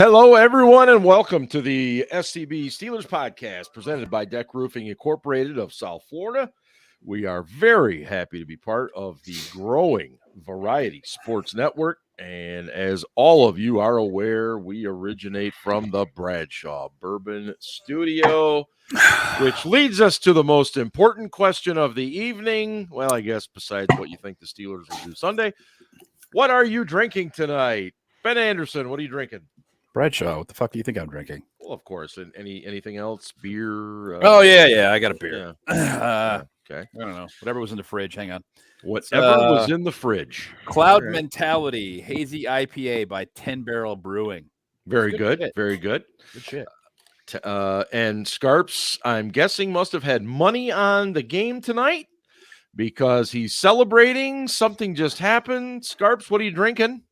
Hello, everyone, and welcome to the SCB Steelers Podcast presented by DEK Roofing Incorporated of South Florida. We are very happy to be part of the growing Variety Sports Network. And as all of you are aware, we originate from the Bradshaw Bourbon Studio, which leads us to the most important question of the evening. Well, I guess besides what you think the Steelers will do Sunday. What are you drinking tonight? Ben Anderson, what are you drinking? Bradshaw, what the fuck do you think I'm drinking? Well, of course. And anything else? Beer? Yeah. I got a beer. Yeah. Okay. I don't know. Whatever was in the fridge. Hang on. Whatever was in the fridge. Cloud Mentality Hazy IPA by 10 Barrel Brewing. Very good. Very good. Good shit. And Scarps, I'm guessing, must have had money on the game tonight because he's celebrating. Something just happened. Scarps, what are you drinking?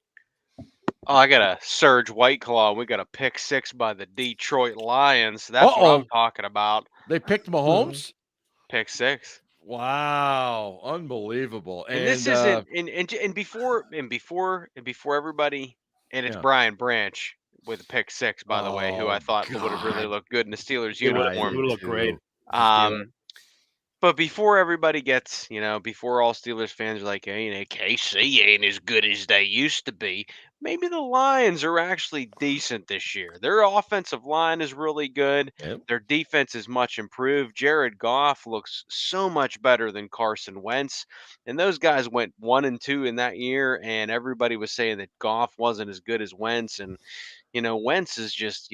Oh, I got a Surge White Claw. We got a pick six by the Detroit Lions. That's what I'm talking about. They picked Mahomes? Pick six. Wow, unbelievable! And this isn't and before everybody, and it's Brian Branch with a pick six, by the way, who I thought would have really looked good in the Steelers uniform. It would look great. But before everybody gets, before all Steelers fans are like, hey, KC ain't as good as they used to be. Maybe the Lions are actually decent this year. Their offensive line is really good. Yep. Their defense is much improved. Jared Goff looks so much better than Carson Wentz. And those guys went 1-2 in that year, and everybody was saying that Goff wasn't as good as Wentz. And, Wentz is just,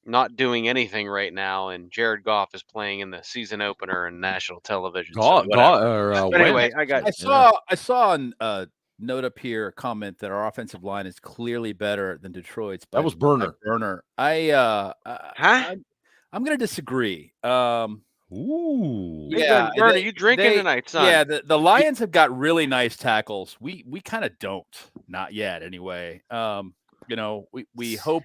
not doing anything right now, and Jared Goff is playing in the season opener and national television. Anyway, I saw a note up here, a comment that our offensive line is clearly better than Detroit's. That was Burner. I'm going to disagree. Ooh, yeah, Burner, you drinking tonight, son? Yeah, the Lions have got really nice tackles. We kind of don't, not yet, anyway. We hope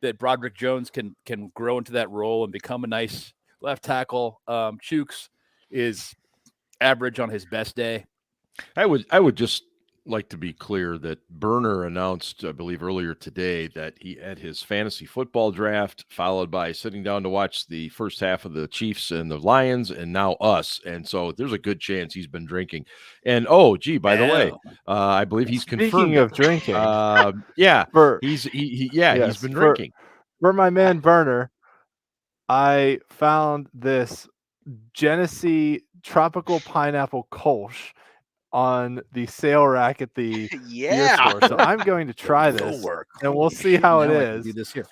that Broderick Jones can grow into that role and become a nice left tackle. Chooks is average on his best day. I would just like to be clear that Burner announced, I believe earlier today, that he had his fantasy football draft, followed by sitting down to watch the first half of the Chiefs and the Lions, and now us. And so there's a good chance he's been drinking. And by the way, I believe he's confirmed. Speaking of drinking, he's been drinking. For my man Burner, I found this Genesee Tropical Pineapple Kolsch on the sale rack at the beer store. So I'm going to try this, and we'll see how it is. Do this here.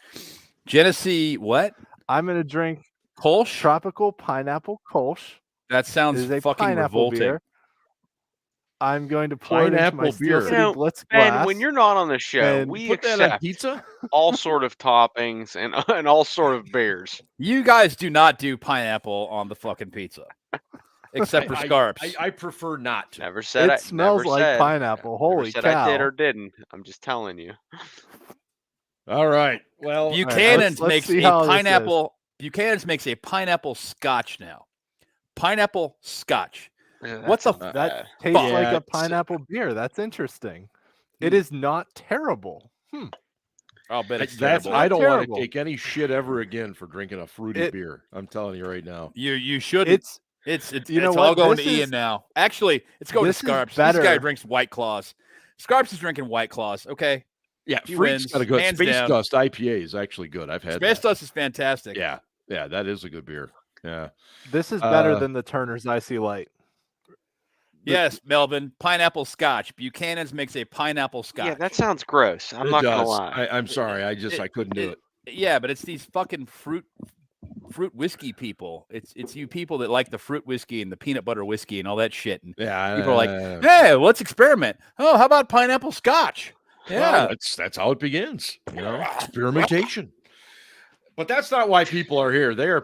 Genesee, what? I'm going to drink Kolsch? Tropical Pineapple Kolsch. That sounds fucking revolting. Beer. I'm going to pour it into my Steel City Blitz glass. Ben, when you're not on the show, we accept pizza, all sort of toppings and all sort of beers. You guys do not do pineapple on the fucking pizza. Except for Scarps. I prefer not to. Never said it smells like pineapple. Holy cow. I did or didn't. I'm just telling you. All right. Well, Buchanan's makes a pineapple. Buchanan's makes a pineapple scotch now. Pineapple scotch. What the that tastes like a pineapple beer. That's interesting. It is not terrible. I'll bet it's terrible. I don't want to take any shit ever again for drinking a fruity beer. I'm telling you right now. You shouldn't. It's all going to Ian now. Actually, it's going to Scarps. This guy drinks White Claws. Scarps is drinking White Claws. Okay. Yeah, Freak's got a good Space Dust IPA is actually good. I've had Space Dust is fantastic. Yeah, that is a good beer. Yeah. This is better than the Turner's Icy Light. Yes, Melvin. Pineapple Scotch. Buchanan's makes a pineapple Scotch. Yeah, that sounds gross. I'm not gonna lie. I'm sorry. I couldn't do it. Yeah, but it's these fucking fruit whiskey people. It's you people that like the fruit whiskey and the peanut butter whiskey and all that shit. And people are like, hey, let's experiment. Oh, how about pineapple Scotch? Yeah, well, that's how it begins. Experimentation. But that's not why people are here. They are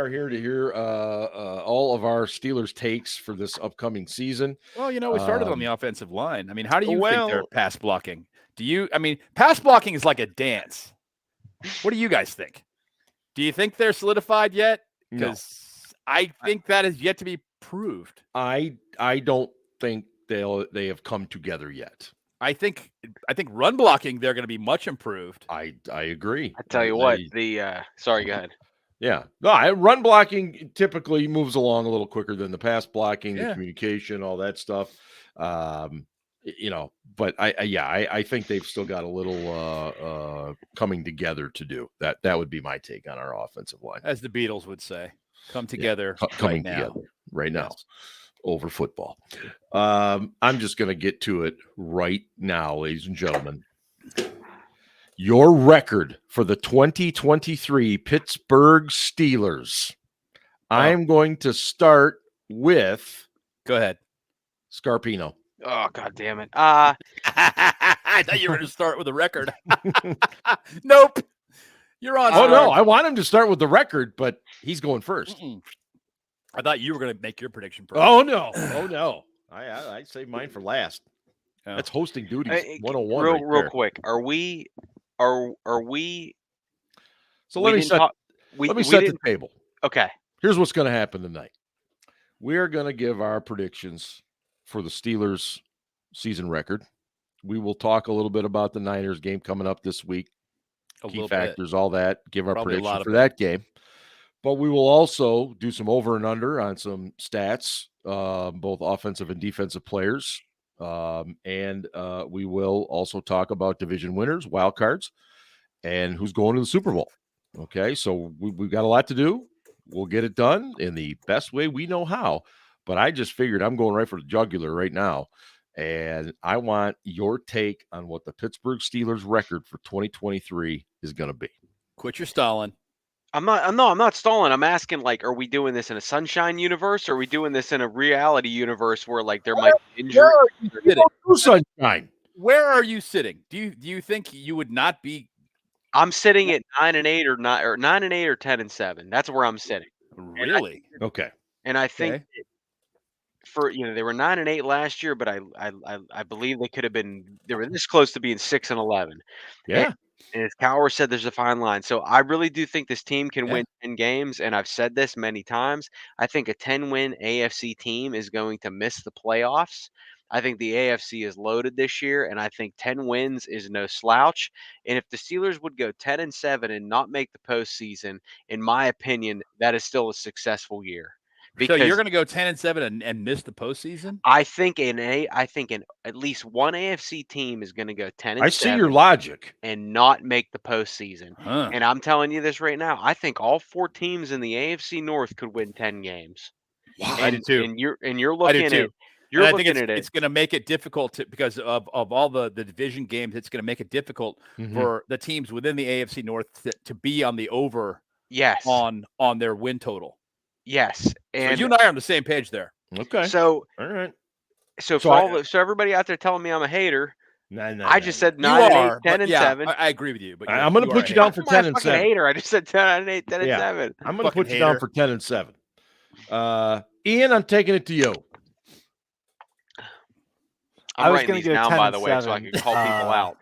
here to hear all of our Steelers takes for this upcoming season. Well, we started on the offensive line. I mean, how do you think they're pass blocking? Pass blocking is like a dance. What do you guys think? Do you think they're solidified yet? Because I think that is yet to be proved. I don't think they have come together yet. I think run blocking they're going to be much improved. I agree. I tell you what, sorry, go ahead. Yeah. No, run blocking typically moves along a little quicker than the pass blocking, the communication, all that stuff. But I think they've still got a little coming together to do. That would be my take on our offensive line. As the Beatles would say, come together coming together right now over football. I'm just going to get to it right now, ladies and gentlemen. Your record for the 2023 Pittsburgh Steelers. I'm going to start with. Go ahead. Oh, Scarpino. God damn it. I thought you were going to start with a record. Nope. You're on. Oh, no. I want him to start with the record, but he's going first. I thought you were going to make your prediction first. Oh, no. I saved mine for last. Oh. That's hosting duties 101. Real quick. Are we? So let me set the table. Okay. Here's what's going to happen tonight. We are going to give our predictions for the Steelers season record. We will talk a little bit about the Niners game coming up this week. Key factors, all that. Give our prediction for that game. But we will also do some over and under on some stats, both offensive and defensive players. And we will also talk about division winners, wild cards, and who's going to the Super Bowl. Okay, so we've got a lot to do. We'll get it done in the best way we know how. But I just figured I'm going right for the jugular right now. And I want your take on what the Pittsburgh Steelers record for 2023 is going to be. Quit your stalling. I'm not stalling. I'm asking, are we doing this in a sunshine universe, or are we doing this in a reality universe where there might be injury? Sunshine. Where are you sitting? Do you think you would not be? I'm sitting at 9-8 or 9-8 or 10-7. That's where I'm sitting. Really? Okay. And I think they were 9-8 last year, but I believe they were this close to being 6-11. Yeah. And as Cowher said, there's a fine line. So I really do think this team can win 10 games. And I've said this many times. I think a 10-win AFC team is going to miss the playoffs. I think the AFC is loaded this year, and I think 10 wins is no slouch. And if the Steelers would go 10-7 and not make the postseason, in my opinion, that is still a successful year. So you're going to go 10-7 and miss the postseason? I think in at least one AFC team is going to go 10-7. I see your logic, and not make the postseason. And I'm telling you this right now. I think all 4 teams in the AFC North could win 10 games. Wow, I do too. And you're looking at it. I think it's going to make it difficult because of all the division games. It's going to make it difficult for the teams within the AFC North to be on the over. Yes. On their win total. Yes. And so you and I are on the same page there. Okay. So all right. So everybody out there telling me I'm a hater. No, I just said 9-8, 10-7. I agree with you, but I'm going to put you down for 10-7. I'm a hater. I just said 10-8, 10-7. I'm going to put you down for 10-7. Ian, I'm taking it to you. I'm writing these down, by the way, so I can call people out.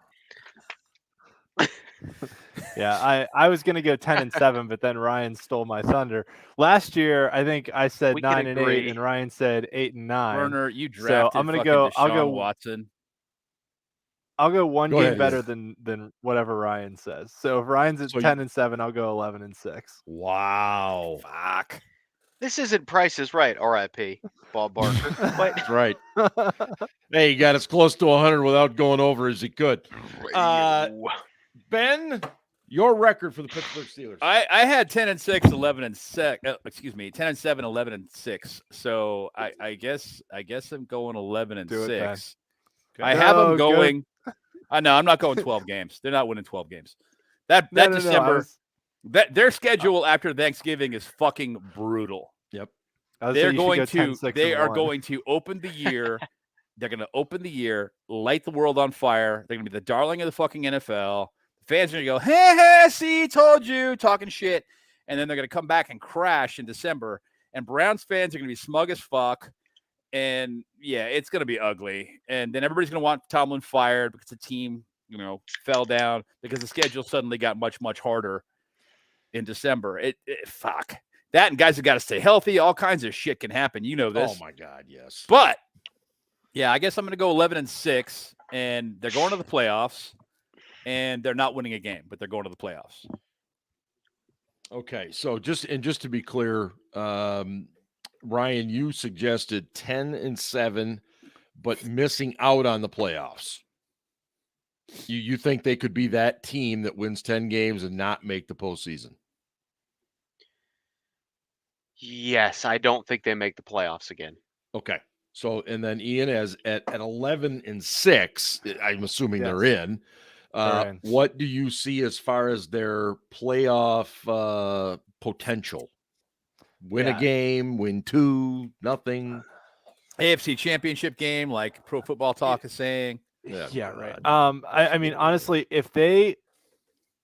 Yeah, I was going to go 10-7, but then Ryan stole my thunder. Last year, I think I said 9-8, and Ryan said 8-9. Werner, you drafted. So I'm going to go. I'll go Watson. I'll go one game better than whatever Ryan says. So if Ryan's at 10-7, I'll go 11-6. Wow. Fuck. This isn't Price is Right, R.I.P. Bob Barker. That's right. Hey, he got as close to 100 without going over as he could. Ben, your record for the Pittsburgh Steelers. I had 10-6, 11-6. 10-7, 11-6. So I guess I'm going 11-6. I have them going. I know I'm not going 12 games. They're not winning 12 games. That December. Their schedule after Thanksgiving is fucking brutal. Yep. They are going to open the year. They're going to open the year, light the world on fire. They're going to be the darling of the fucking NFL. Fans are going to go, hey, see, told you, talking shit. And then they're going to come back and crash in December. And Browns fans are going to be smug as fuck. And, yeah, it's going to be ugly. And then everybody's going to want Tomlin fired because the team, fell down because the schedule suddenly got much, much harder in December. Fuck. That and guys have got to stay healthy. All kinds of shit can happen. You know this. Oh, my God, yes. But, yeah, I guess I'm going to go 11-6. and they're going to the playoffs, and they're not winning a game, but they're going to the playoffs. Okay, so just to be clear, Ryan, you suggested 10-7, but missing out on the playoffs. You think they could be that team that wins 10 games and not make the postseason? Yes, I don't think they make the playoffs again. Okay. So, and then Ian, as at 11-6, I'm assuming they're in. What do you see as far as their playoff potential? Win a game, win 2, nothing. AFC Championship game, like Pro Football Talk is saying. Yeah, right. I mean, honestly, if they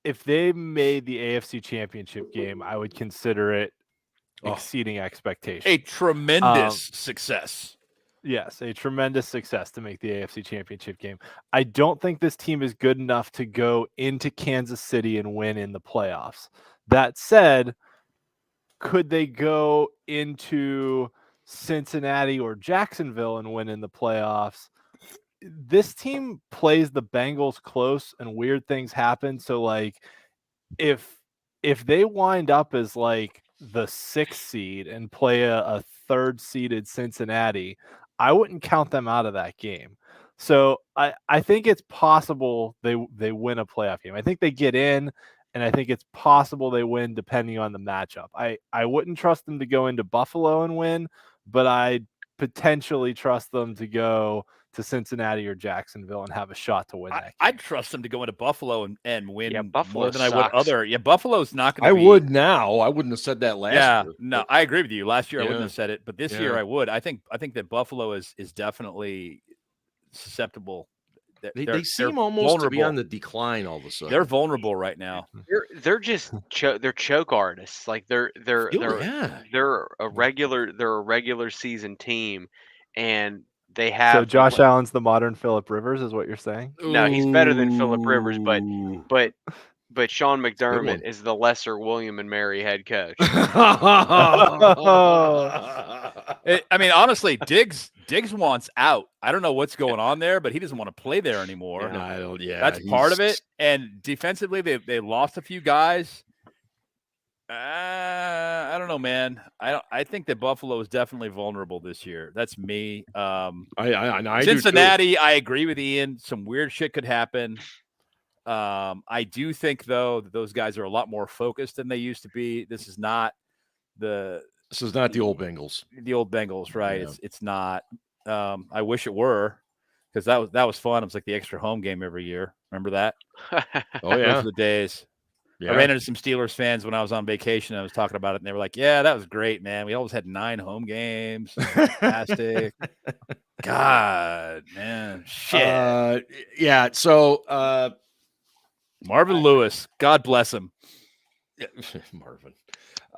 made the AFC Championship game, I would consider it exceeding expectations. A tremendous success. Yes, a tremendous success to make the AFC Championship game. I don't think this team is good enough to go into Kansas City and win in the playoffs. That said, could they go into Cincinnati or Jacksonville and win in the playoffs? This team plays the Bengals close and weird things happen. So like if they wind up as like the 6th seed and play a 3rd seeded Cincinnati, I wouldn't count them out of that game. So I think it's possible they win a playoff game. I think they get in, and I think it's possible they win depending on the matchup. I wouldn't trust them to go into Buffalo and win, but I'd potentially trust them to go to Cincinnati or Jacksonville and have a shot to win that game. I'd trust them to go into Buffalo and win Buffalo more than I would sucks. other. Yeah, Buffalo's not going to be. I would now. I wouldn't have said that last year. No, I agree with you. Last year I wouldn't have said it, but this year I would. I think that Buffalo is definitely susceptible. They seem almost vulnerable. To be on the decline all of a sudden. They're vulnerable right now. They're just they're choke artists. Like they're a regular season team, and they have. So Josh Allen's the modern Phillip Rivers, is what you're saying? No, he's better than Phillip Rivers, but Sean McDermott is the lesser William and Mary head coach. I mean, honestly, Diggs wants out. I don't know what's going on there, but he doesn't want to play there anymore. That's part of it. And defensively, they lost a few guys. I don't know, man. I think that Buffalo is definitely vulnerable this year. That's me. I Cincinnati, I agree with Ian. Some weird shit could happen. I do think, though, that those guys are a lot more focused than they used to be. This is not the old Bengals. The old Bengals, right? Yeah. It's not. I wish it were, because that was fun. It was like the extra home game every year. Remember that? Oh yeah, those were the days. Yeah. I ran into some Steelers fans when I was on vacation. I was talking about it, and they were like, "Yeah, that was great, man. We always had 9 home games. Fantastic." God, man, shit. Yeah. So Marvin Lewis, God bless him. Marvin.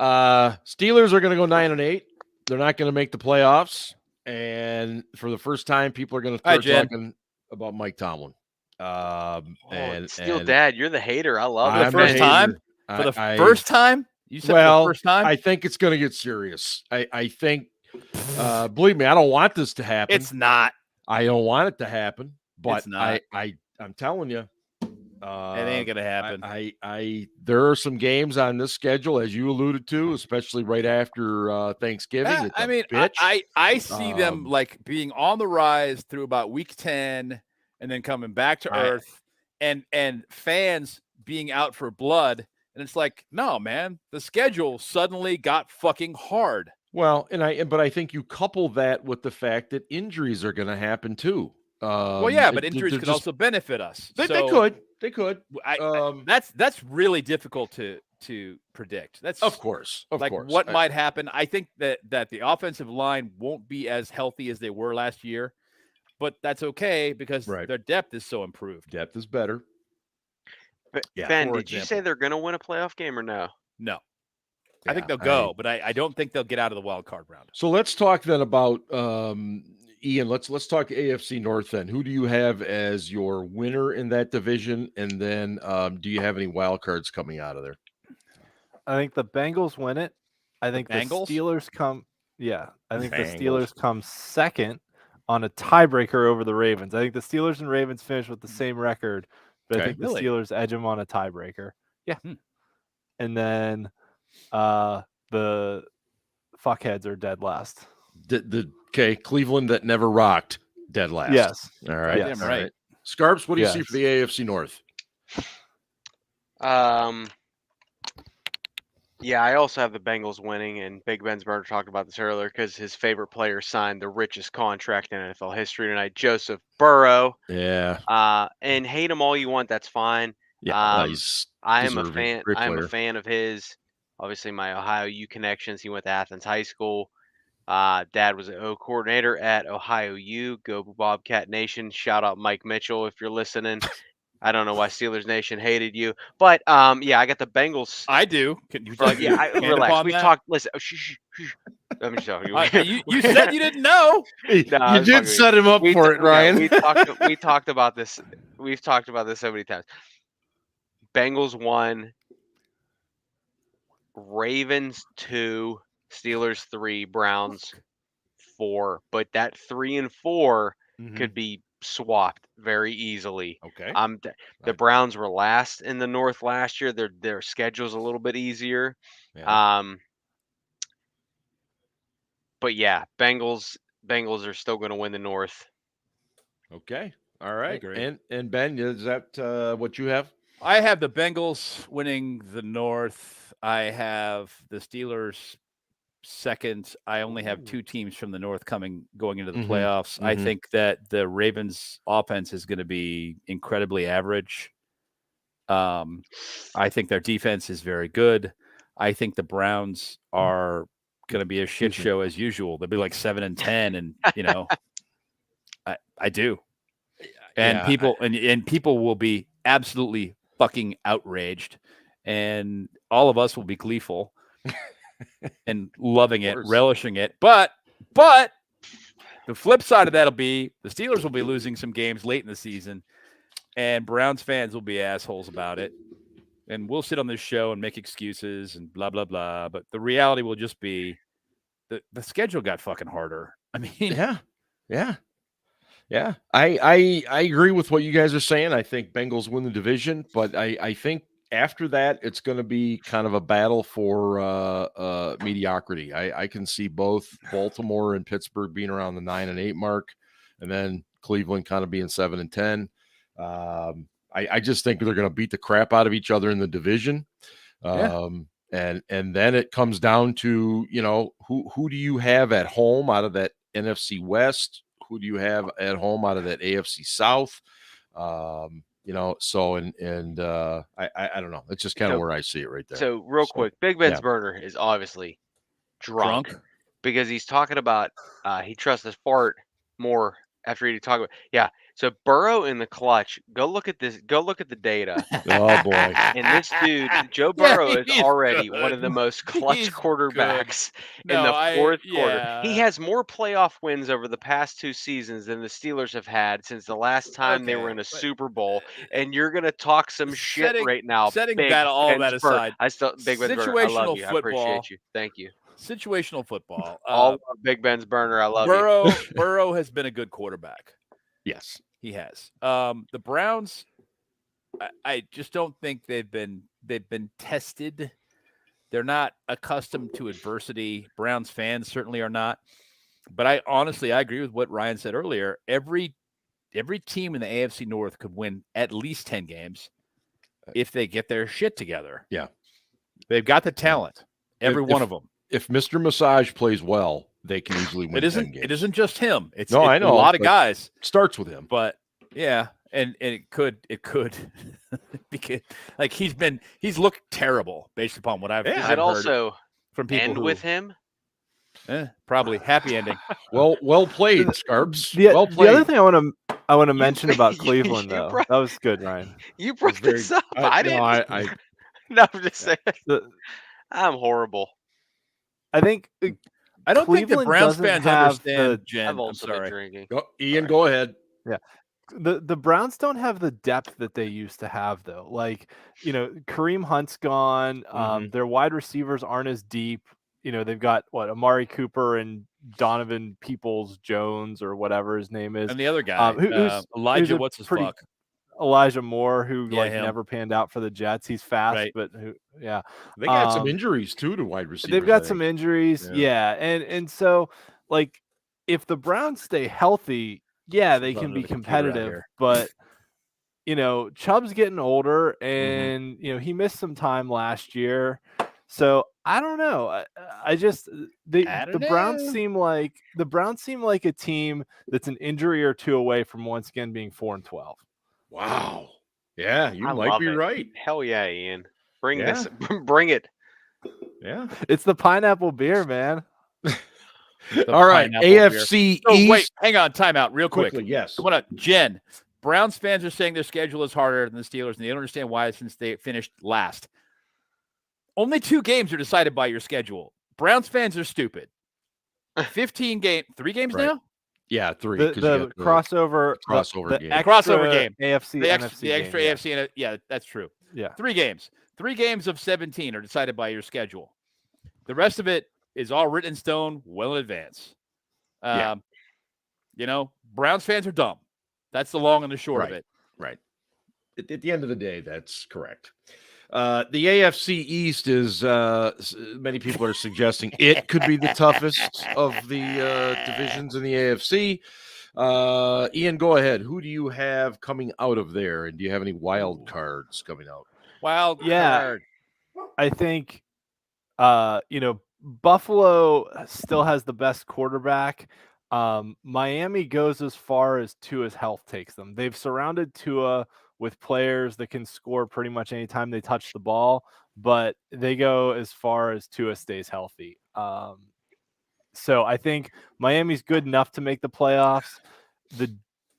Steelers are going to go 9-8. They're not going to make the playoffs, and for the first time, people are going to start talking about Mike Tomlin. Dad, you're the hater. I love it. For the first time? You said for the first time? I think it's going to get serious. I think, believe me, I don't want this to happen. It's not. I don't want it to happen, but it's not. I'm telling you. It ain't gonna happen. There are some games on this schedule, as you alluded to, especially right after Thanksgiving. I see them like being on the rise through about week 10, and then coming back to earth, and fans being out for blood. And it's like, no, man, the schedule suddenly got fucking hard. Well, but I think you couple that with the fact that injuries are going to happen too. But injuries could also benefit us. They could. That's really difficult to predict. That's of course. What might happen. I think that the offensive line won't be as healthy as they were last year, but that's okay because their depth is so improved. Depth is better. But Ben, did you say they're going to win a playoff game or no? No. I think they'll go, but I don't think they'll get out of the wild card round. So let's talk then about Ian. Let's talk AFC North then. Who do you have as your winner in that division? And then do you have any wild cards coming out of there? I think the Bengals win it. I think the Steelers come. Yeah, I think the Steelers come second on a tiebreaker over the Ravens. I think the Steelers and Ravens finish with the same record, but I Okay. think the Steelers edge them on a tiebreaker. Yeah. And then the fuckheads are dead last. Okay, Cleveland that never rocked, dead last. Yes. All right. Yes. All right. Scarps, what do you see for the AFC North? Yeah, I also have the Bengals winning, and Big Ben's Burner talked about this earlier because his favorite player signed the richest contract in NFL history tonight, Joseph Burrow. Yeah. And hate him all you want, that's fine. Yeah, I am a deserving. fan. Great I am a player. fan of his. Obviously, my Ohio U connections. He went to Athens High School. Dad was an O coordinator at Ohio U. Go Bobcat Nation. Shout out Mike Mitchell if you're listening. I don't know why Steelers Nation hated you, but yeah, I got the Bengals. I do. Can you relax. We talked. Listen, shh. Let me tell you. You said you didn't know. No, you did set him up for it, Ryan. We talked about this. We've talked about this so many times. Bengals 1, Ravens 2, Steelers 3, Browns 4. But that 3 and 4 could be swapped very easily. Okay. The Browns were last in the North last year. Their schedule's a little bit easier. Yeah. But yeah, Bengals are still going to win the North. Okay. All right. Agree. And Ben, is that what you have? I have the Bengals winning the North. I have the Steelers second. I only have 2 teams from the North going into the playoffs. I think that the Ravens offense is going to be incredibly average. I think their defense is very good. I think the Browns are going to be a shit show as usual. They'll be like 7-10, and I do. And people will be absolutely fucking outraged, and all of us will be gleeful and loving it, relishing it. But the flip side of that'll be the Steelers will be losing some games late in the season, and Browns fans will be assholes about it. And we'll sit on this show and make excuses and blah, blah, blah. But the reality will just be the schedule got fucking harder. I mean, yeah. I agree with what you guys are saying. I think Bengals win the division, but I think after that, it's going to be kind of a battle for mediocrity. I can see both Baltimore and Pittsburgh being around the 9-8 mark, and then Cleveland kind of being 7-10. I just think they're going to beat the crap out of each other in the division. And then it comes down to, who do you have at home out of that NFC West? Who do you have at home out of that AFC South? So I don't know. It's just kind of where I see it right there. So real quick, Big Ben's burner is obviously drunk because he's talking about he trusts his fart more after he talk about So Burrow in the clutch. Go look at this. Go look at the data. Oh boy! And this dude, Joe Burrow, is already one of the most clutch quarterbacks in the fourth quarter. He has more playoff wins over the past 2 seasons than the Steelers have had since the last time they were in a Super Bowl. And you're gonna talk some shit right now. Setting that all that aside, Big Ben's burner. I love you. I appreciate you. Thank you. Situational football. All of Big Ben's burner. I love you. Burrow has been a good quarterback. Yes. He has. The Browns, I just don't think they've been tested. They're not accustomed to adversity. Browns fans certainly are not. But I agree with what Ryan said earlier. Every team in the AFC North could win at least 10 games if they get their shit together. Yeah. They've got the talent. Every one of them. If Mr. Massage plays well, they can easily win 10 games. It isn't just him. It's I know a lot of guys. Starts with him. But yeah, and it could because he's looked terrible based upon what I've heard also from people end with him. Probably happy ending. Well played, Scarps. Well played. The other thing I want to mention about Cleveland though. That was good, Ryan. You brought this up. I didn't. No, I'm just saying. I'm horrible. I think I don't Cleveland think the Browns fans understand. I've also been sorry. drinking. Ian, go ahead. Yeah. The Browns don't have the depth that they used to have, though. Kareem Hunt's gone. Their wide receivers aren't as deep. they've got Amari Cooper and Donovan Peoples-Jones or whatever his name is. And the other guy, Elijah, what's his fuck? Elijah Moore, who him. never panned out for the Jets. He's fast, Right. but they got some injuries too to wide receivers. They've got some injuries, and so if the Browns stay healthy, they can be competitive. But Chubb's getting older, and he missed some time last year. So I don't know. I just the Browns seem like a team that's an injury or two away from once again being 4-12. Wow. Yeah, you might be right. Hell yeah, Ian. Bring this. Bring it. Yeah. It's the pineapple beer, man. All right. AFC East. Wait, hang on. Timeout real quick. Yes. Come on, Jen. Browns fans are saying their schedule is harder than the Steelers, and they don't understand why since they finished last. Only 2 games are decided by your schedule. Browns fans are stupid. 3 games now? Yeah, 3. The crossover game. Crossover game. AFC, NFC the extra game, AFC. Yeah, that's true. Yeah. 3 games. 3 games of 17 are decided by your schedule. The rest of it is all written in stone well in advance. Browns fans are dumb. That's the long and the short of it. Right. At the end of the day, that's correct. The AFC East is, many people are suggesting it could be the toughest of the divisions in the AFC. Ian, go ahead. Who do you have coming out of there? And do you have any wild cards coming out? Wild card. I think, Buffalo still has the best quarterback. Miami goes as far as Tua's health takes them. They've surrounded Tua with players that can score pretty much anytime they touch the ball, but they go as far as Tua stays healthy. So I think Miami's good enough to make the playoffs. The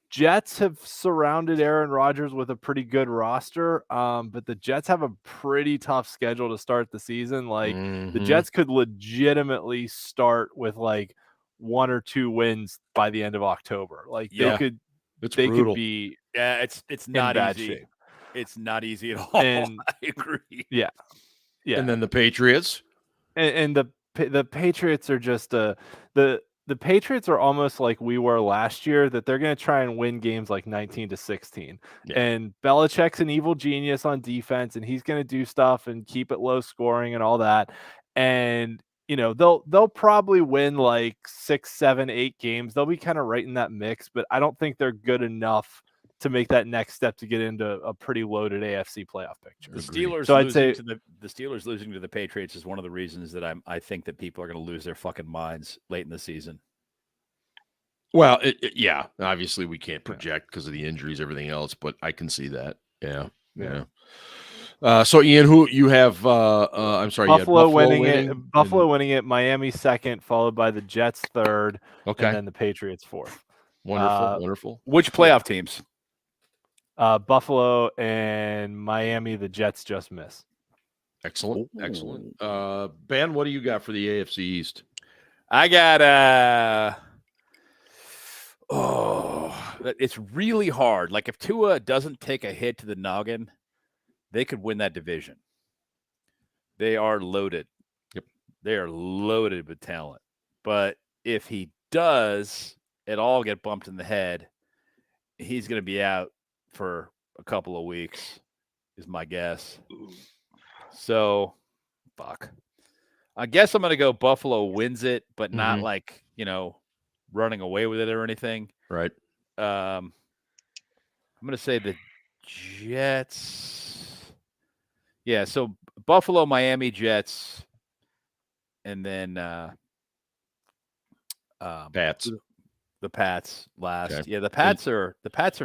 Jets have surrounded Aaron Rodgers with a pretty good roster, but the Jets have a pretty tough schedule to start the season. The Jets could legitimately start with 1 or 2 wins by the end of October. They could be. Yeah, it's not easy. Shape. It's not easy at all. And, I agree. Yeah. And then the Patriots. And the Patriots are just the Patriots are almost like we were last year, that they're going to try and win games 19-16. Yeah. And Belichick's an evil genius on defense, and he's going to do stuff and keep it low scoring and all that. And they'll probably win 6, 7, 8 games. They'll be kind of right in that mix, but I don't think they're good enough to make that next step to get into a pretty loaded AFC playoff picture. The Steelers the Steelers losing to the Patriots is one of the reasons that I think that people are going to lose their fucking minds late in the season. Well, yeah, obviously we can't project because of the injuries, everything else, but I can see that. Yeah. So Ian, who you have? I'm sorry, Buffalo winning it. Buffalo winning it. Miami second, followed by the Jets third. Okay, and then the Patriots fourth. Wonderful. Which playoff teams? Buffalo and Miami. The Jets just miss. Excellent. Ben, what do you got for the AFC East? I got it's really hard. If Tua doesn't take a hit to the noggin, they could win that division. They are loaded. Yep. They are loaded with talent. But if he does at all get bumped in the head, he's going to be out for a couple of weeks, is my guess. So, fuck. I guess I'm going to go Buffalo wins it, but not running away with it or anything. Right. I'm going to say the Jets. Yeah, so Buffalo, Miami, Jets, and then Pats. The Pats last. Okay. Yeah, the Pats are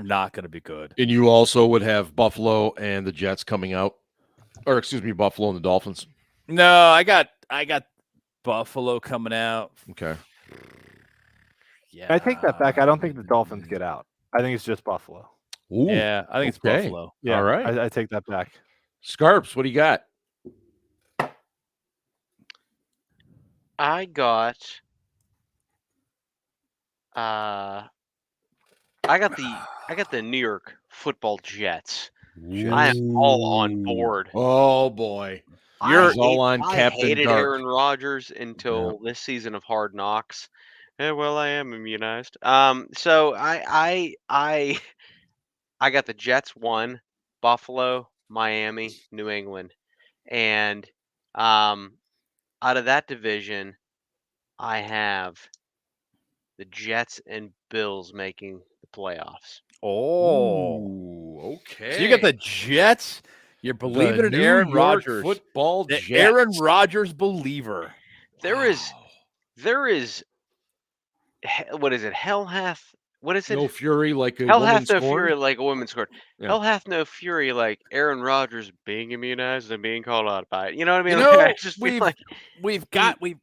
not going to be good. And you also would have Buffalo and the Jets coming out, or excuse me, Buffalo and the Dolphins. No, I got Buffalo coming out. Okay. Yeah, I take that back. I don't think the Dolphins get out. I think it's just Buffalo. Ooh, yeah, I think it's Buffalo. Yeah, all right. I take that back. Scarps, what do you got? I got the New York Football Jets. I am all on board. Oh boy. It's all on I Captain hated Dark. Aaron Rodgers until this season of Hard Knocks. Well, I am immunized. So I got the Jets 1, Buffalo, Miami, New England, and out of that division, I have the Jets and Bills making the playoffs. Oh, Ooh, okay. so you got the Jets. You're believing in New Aaron York Rodgers. Football The Jets. Aaron Rodgers believer. There is Wow. what is it? Hell hath what is it? No fury like a Hell woman hath no scorned. fury like a woman scorned. Yeah. Hell hath no fury like Aaron Rodgers being immunized and being called out by it. You know what I mean? You Like, I know, just feel like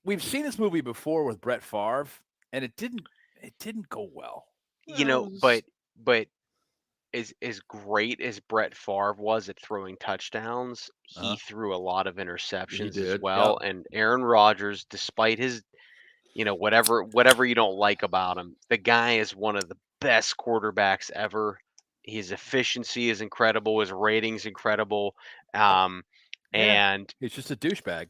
we've seen this movie before with Brett Favre, and it didn't go well. but as great as Brett Favre was at throwing touchdowns, he threw a lot of interceptions as did, well. And Aaron Rodgers, despite his, whatever you don't like about him, the guy is one of the best quarterbacks ever. His efficiency is incredible. His ratings incredible. And He's just a douchebag.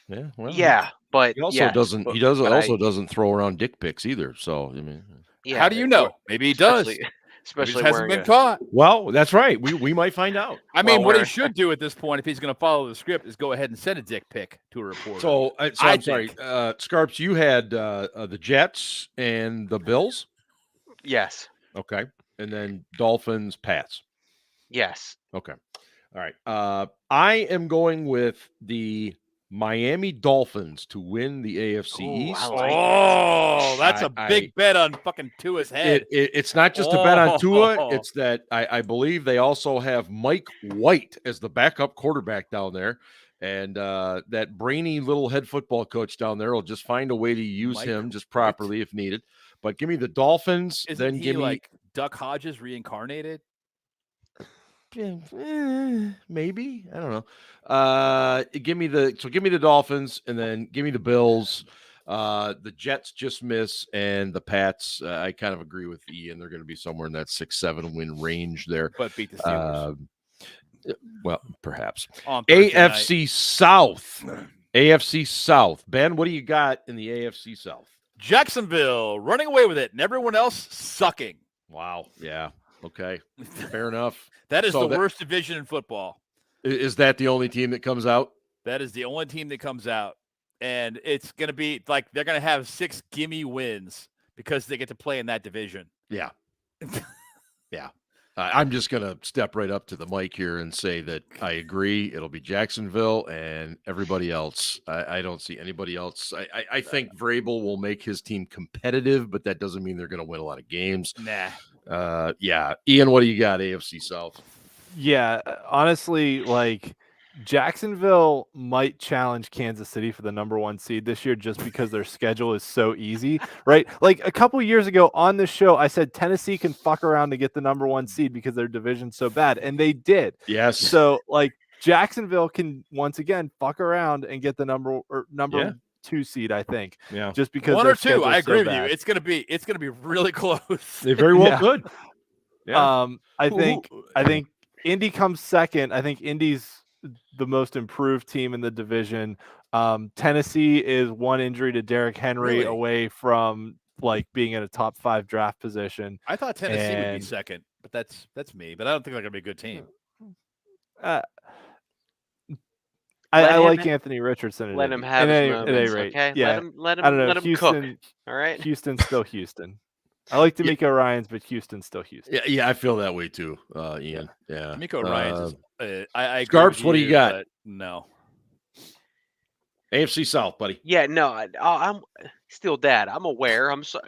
Yeah. Well, yeah, but he also yes, doesn't. but- He doesn't. but Also I- doesn't throw around dick pics either. So I mean, yeah, How do you know? Maybe he does. Maybe Especially he just hasn't wearing been caught. well, that's right. We might find out. I mean, what he wearing- should do at this point, if he's going to follow the script, is go ahead and send a dick pic to a reporter. So I I'm sorry, Scarps. You had the Jets and the Bills. Yes. Okay, and then Dolphins, Pats. Yes. Okay, all right. I am going with the Miami Dolphins to win the AFC Ooh, East. I like it. Oh, that's a big bet on fucking Tua's head. It's not just a bet on Tua. Oh. It's that I believe they also have Mike White as the backup quarterback down there. And that brainy little head football coach down there will just find a way to use Mike him just properly if needed. But give me the Dolphins. Isn't then he give me like Duck Hodges reincarnated? maybe. I don't know. Give me the Dolphins and then give me the Bills. The Jets just miss, and the Pats. I kind of agree with Ian. They're going to be somewhere in that 6-7 win range there. But beat the Steelers. Well, perhaps. On Thursday night. AFC South. AFC South. Ben, what do you got in the AFC South? Jacksonville running away with it, and everyone else sucking. Wow. Yeah. Okay. Fair enough. That is So the worst division in football. Is that the only team that comes out? That is the only team that comes out. And it's going to be like they're going to have 6 gimme wins because they get to play in that division. Yeah. Yeah. I'm just going to step right up to the mic here and say that I agree. It'll be Jacksonville and everybody else. I don't see anybody else. I think Vrabel will make his team competitive, but that doesn't mean they're going to win a lot of games. Nah. Yeah. Ian, what do you got, AFC South? Yeah, honestly, like Jacksonville might challenge Kansas City for the #1 seed this year just because their schedule is so easy, right? Like a couple years ago on this show, I said Tennessee can fuck around to get the #1 seed because their division's so bad, and they did. Yes. So like Jacksonville can once again fuck around and get the number 2 seed, I think. Yeah. Just because 1 their or 2. schedule's I agree so with you. bad. It's gonna be really close. They very well Yeah. could. Yeah. I think Indy comes second. I think Indy's the most improved team in the division. Tennessee is 1 injury to Derrick Henry Really? away from like being in a top 5 draft position. I thought Tennessee would be And- second, but that's me. But I don't think they're gonna be a good team. I him like ha- Anthony Richardson. at Let any- him have at his any- at moments, any rate. okay? Yeah, Let I don't know. him cook. Houston, All right. Houston's still Houston. I like D'Amico Ryans, but Houston's still Houston. Yeah, I feel that way too, Ian. Yeah. Miko Ryans is I agree Scarps, with what do you got? but No. AFC South, buddy. Yeah, no, I'm still dad. I'm aware. I'm so,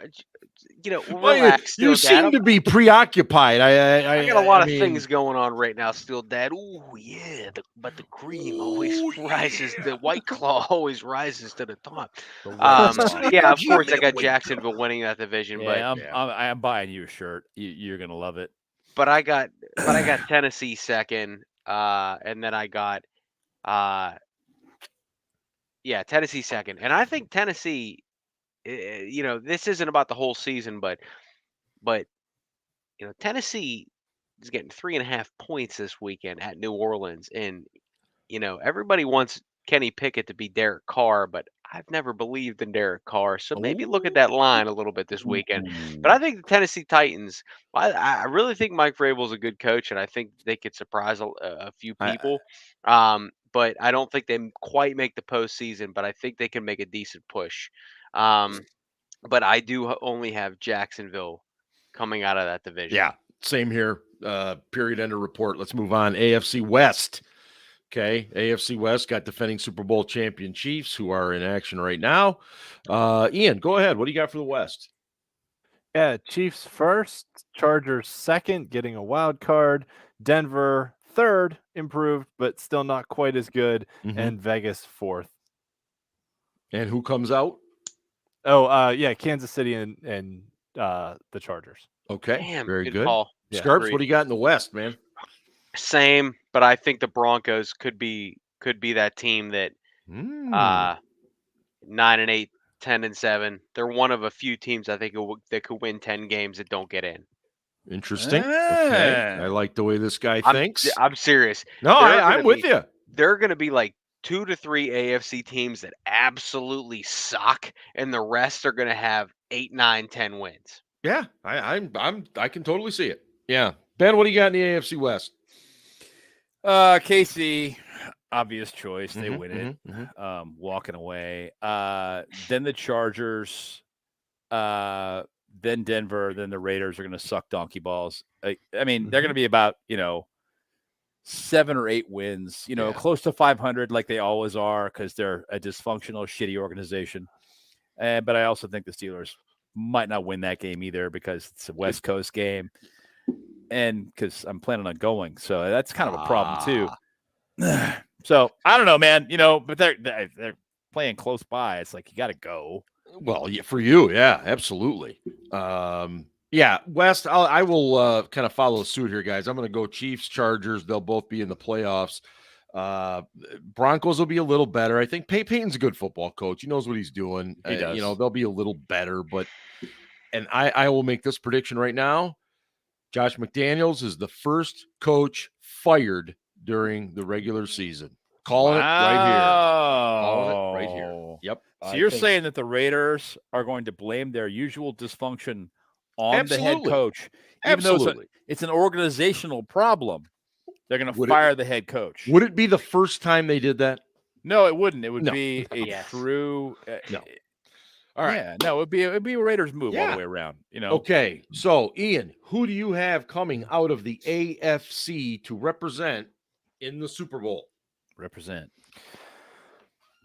Well, relax. you Still dad. seem to be preoccupied. I got a lot of mean, things going on right now. Still dad. Ooh, yeah, but the cream always rises. The White Claw always rises to the top. Yeah, of course I got Jacksonville winning that division, Yeah, but I'm buying you a shirt. You're gonna love it. but I got Tennessee second, and then I got Tennessee second, and I think Tennessee. This isn't about the whole season, but Tennessee is getting 3.5 points this weekend at New Orleans, and everybody wants Kenny Pickett to be Derek Carr, but I've never believed in Derek Carr. So maybe look at that line a little bit this weekend. But I think the Tennessee Titans, I really think Mike Vrabel's a good coach, and I think they could surprise a few people. But I don't think they quite make the postseason, but I think they can make a decent push. But I do only have Jacksonville coming out of that division. Yeah, same here. Period. End of report. Let's move on. AFC West. Okay, AFC West got defending Super Bowl champion Chiefs, who are in action right now. Ian, go ahead. What do you got for the West? Yeah, Chiefs first, Chargers second, getting a wild card. Denver third, improved, but still not quite as good. And Vegas fourth. And who comes out? Oh, yeah, Kansas City and the Chargers. Okay, Damn, very good. Call. Yeah. Scarps, what do you got in the West, man? Same, but I think the Broncos could be that team that 9-8, 10-7. They're one of a few teams I think that could win 10 games that don't get in. Interesting. Okay. I like the way this guy thinks. I'm serious. No, I'm with you. They're going to be like 2 to 3 AFC teams that absolutely suck, and the rest are going to have 8, 9, 10 wins. Yeah, I can totally see it. Yeah, Ben, what do you got in the AFC West? KC, obvious choice. They win it, walking away. Then the Chargers, then Denver, then the Raiders are going to suck donkey balls. I mean, they're going to be about 7 or 8 wins. Close to 500, like they always are, because they're a dysfunctional, shitty organization. But I also think the Steelers might not win that game either, because it's a West Coast game. And because I'm planning on going, so that's kind of a problem too. So I don't know, man. But they're playing close by. It's like you got to go. Well, yeah, for you, yeah, absolutely. Yeah, West. I will kind of follow suit here, guys. I'm going to go Chiefs, Chargers. They'll both be in the playoffs. Broncos will be a little better. I think Peyton's a good football coach. He knows what he's doing. He does. They'll be a little better, and I will make this prediction right now. Josh McDaniels is the first coach fired during the regular season. Calling it right here. Yep. So you're saying that the Raiders are going to blame their usual dysfunction on the head coach, even though it's an organizational problem. They're going to fire the head coach. Would it be the first time they did that? No, it wouldn't. It would be a true. No. All right. Yeah, no, it'd be a Raiders move all the way around. Okay, so Ian, who do you have coming out of the AFC to represent in the Super Bowl? Represent.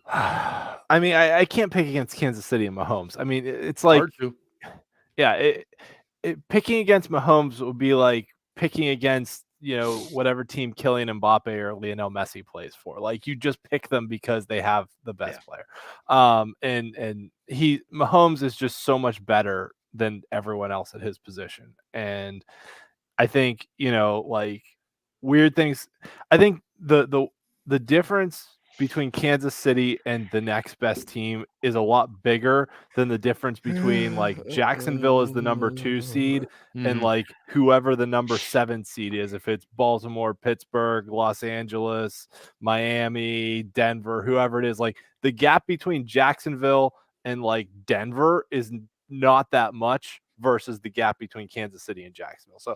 I mean, I can't pick against Kansas City and Mahomes. I mean, it's like, picking against Mahomes would be like picking against whatever team Kylian Mbappe or Lionel Messi plays for. Like, you just pick them because they have the best player. And Mahomes is just so much better than everyone else at his position. And I think, like, weird things. I think the difference between Kansas City and the next best team is a lot bigger than the difference between like Jacksonville is the number 2 seed and like whoever the number 7 seed is. If it's Baltimore, Pittsburgh, Los Angeles, Miami, Denver, whoever it is, like the gap between Jacksonville and like Denver is not that much versus the gap between Kansas City and Jacksonville. So,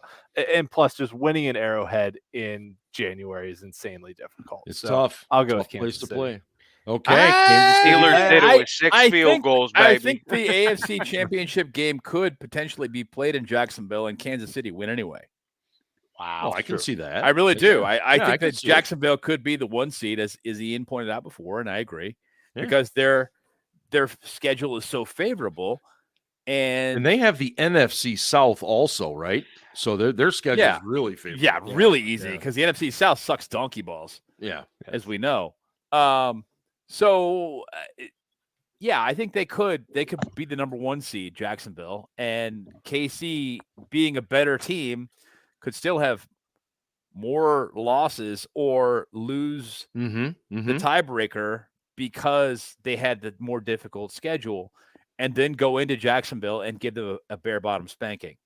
and plus just winning an Arrowhead in January is insanely difficult. It's tough. I'll go with Kansas Place to City. play. Okay. Steelers did it with 6 field goals, baby. I think the AFC Championship game could potentially be played in Jacksonville, and Kansas City win anyway. Wow. I can see that. I really do. I think that Jacksonville could be the 1 seed, as Ian pointed out before, and I agree, because their schedule is so favorable. And they have the NFC South also, right? So their schedule is really favorable. Yeah, really easy, because the NFC South sucks donkey balls. Yeah. As we know. So I think they could be the number 1 seed, Jacksonville, and KC, being a better team, could still have more losses or lose the tiebreaker because they had the more difficult schedule, and then go into Jacksonville and give them a bare bottom spanking.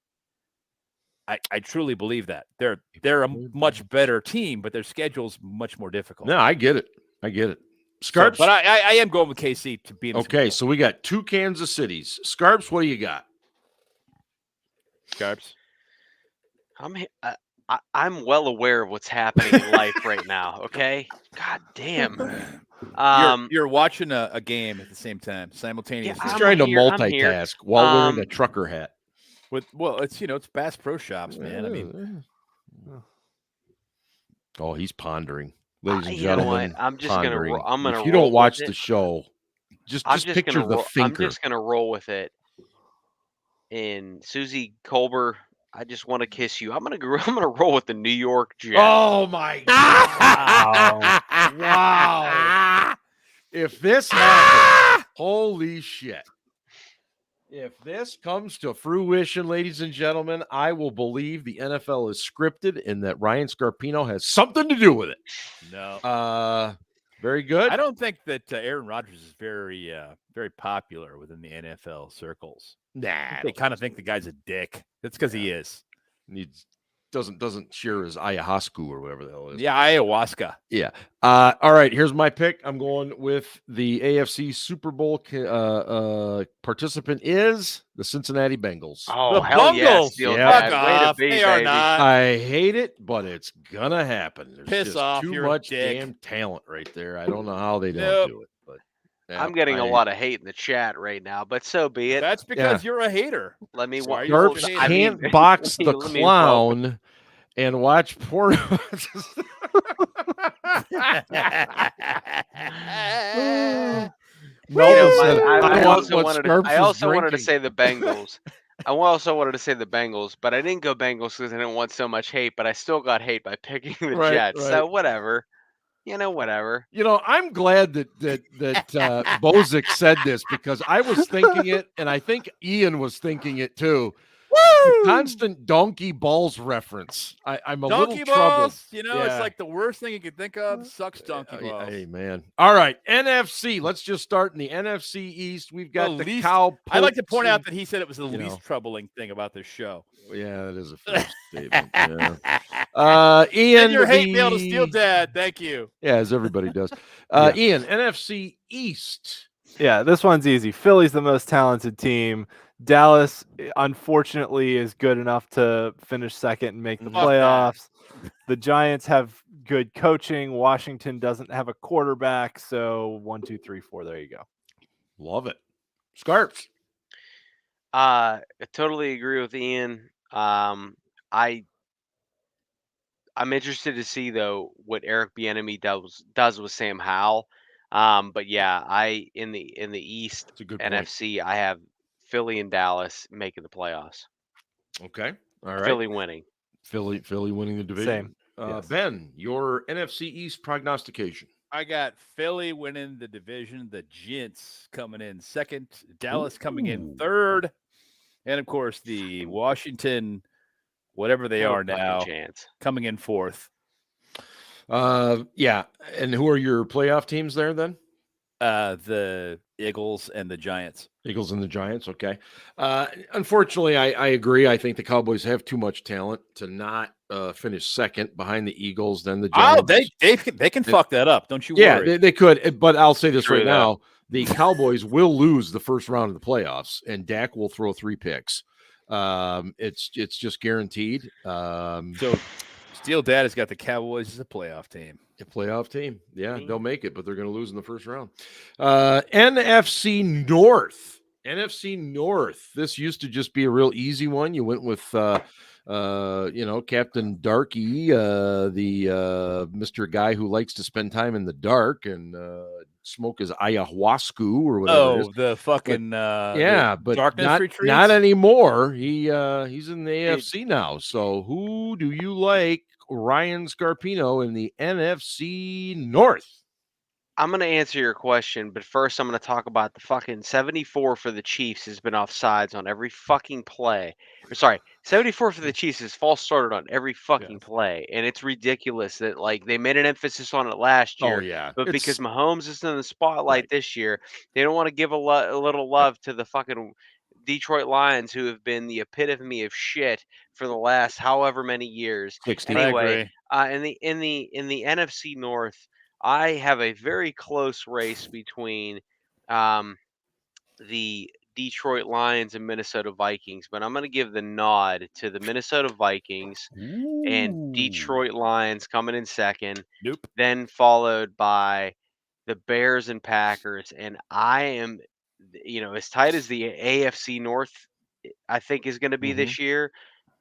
I truly believe that. They're a much better team, but their schedule's much more difficult. No, I get it. Scarps. But I am going with KC to be in the Super Okay, Bowl. so we got 2 Kansas Cities. Scarps, what do you got? Scarps. I'm well aware of what's happening in life right now. Okay. God damn. You're watching a game at the same time, simultaneously. He's I'm trying to here, I'm multitask while wearing a Um, trucker hat. It's Bass Pro Shops, man. I mean, Oh, he's pondering, ladies and you know what? gentlemen. I'm just gonna pondering. I'm gonna If you roll don't watch with the it. show, just I'm just picture gonna the I'm thinker. just gonna roll with it. And Susie Colbert, I just want to kiss you. I'm gonna roll with the New York Jets. Oh my God! Wow! If this happens, holy shit! If this comes to fruition, ladies and gentlemen, I will believe the NFL is scripted and that Ryan Scarpino has something to do with it. no. Very good. I don't think that Aaron Rodgers is very popular within the NFL circles. Nah, They kind of think the guy's a dick. That's because he is. needs doesn't share his ayahuasca or whatever the hell it is. Yeah, ayahuasca. Yeah. All right. Here's my pick. I'm going with the AFC Super Bowl participant is the Cincinnati Bengals. Oh, The hell yeah, Bungles. Steel Yeah. Dad. Fuck Way to off. be, They are baby. not. I hate it, but it's gonna happen. There's Piss just off, too you're a much dick. damn talent right there. I don't know how they don't Nope. do it, but I'm getting a lot of hate in the chat right now, but so be it. That's because you're a hater. Let me Why are wa- you Scarps such a I hater? mean, can't box the let me roll. clown and watch porn. You know, said, I want also what wanted Scarps I is also wanted to drinking. say the Bengals. I also wanted to say the Bengals, but I didn't go Bengals because I didn't want so much hate, but I still got hate by picking the Right, Jets. So right. whatever. Whatever. You know, I'm glad that Bozick said this because I was thinking it, and I think Ian was thinking it too. The constant donkey balls reference. I'm a Donkey little troubled. balls. Yeah. It's like the worst thing you could think of. Sucks donkey balls. Hey, man. All right, NFC. Let's just start in the NFC East. We've got the least- cow. I'd like to Pokes point out and- that he said it was the you least know. troubling thing about this show. Yeah, that is a fair statement. Yeah. Ian, Send your hate mail to Steel Dad. Thank you. Yeah, as everybody does. Yeah. Ian, NFC East. Yeah, this one's easy. Philly's the most talented team. Dallas, unfortunately, is good enough to finish second and make the Fuck that. playoffs. The Giants have good coaching. Washington doesn't have a quarterback. So 1, 2, 3, 4. There you go. Love it. Scarps. I totally agree with Ian. I'm interested to see though what Eric Bieniemy does with Sam Howell. But yeah, in the East That's a good point. NFC, I have Philly and Dallas making the playoffs. Okay. All right. Philly winning. Philly winning the division. Same. Yes. Ben, your NFC East prognostication. I got Philly winning the division, the Gents coming in second, Dallas coming in third, and of course the Washington, whatever they No are fucking now, chance. coming in fourth. Yeah. And who are your playoff teams there then? The Eagles and the Giants. Eagles and the Giants. Okay. Unfortunately, I agree. I think the Cowboys have too much talent to not finish second behind the Eagles, then the Giants. Oh, they can fuck that up. Don't you Yeah, worry. they could. But I'll say this True right that. now. The Cowboys will lose the first round of the playoffs, and Dak will throw 3 picks. It's just guaranteed. So Steel Dad has got the Cowboys as a playoff team. A playoff team. Yeah, they'll make it, but they're going to lose in the first round. NFC North. NFC North. This used to just be a real easy one. You went with Captain Darky, the Mr. Guy who likes to spend time in the dark and smoke his ayahuasca or whatever it is. The fucking But darkness retreats? not anymore. He's in the AFC now. So who do you like, Ryan Scarpino, in the NFC North? I'm going to answer your question, but first I'm going to talk about the fucking 74 for the Chiefs has been offsides on every fucking play. 74 for the Chiefs is false started on every fucking play, and it's ridiculous that they made an emphasis on it last year. Oh yeah, But because Mahomes is in the spotlight this year, they don't want to give a little love to the fucking Detroit Lions, who have been the epitome of shit for the last however many years. 16. Anyway, in the NFC North, I have a very close race between the Detroit Lions and Minnesota Vikings, but I'm going to give the nod to the Minnesota Vikings and Ooh. Detroit Lions coming in second, Nope. then followed by the Bears and Packers. And I am, as tight as the AFC North, I think is going to be this year.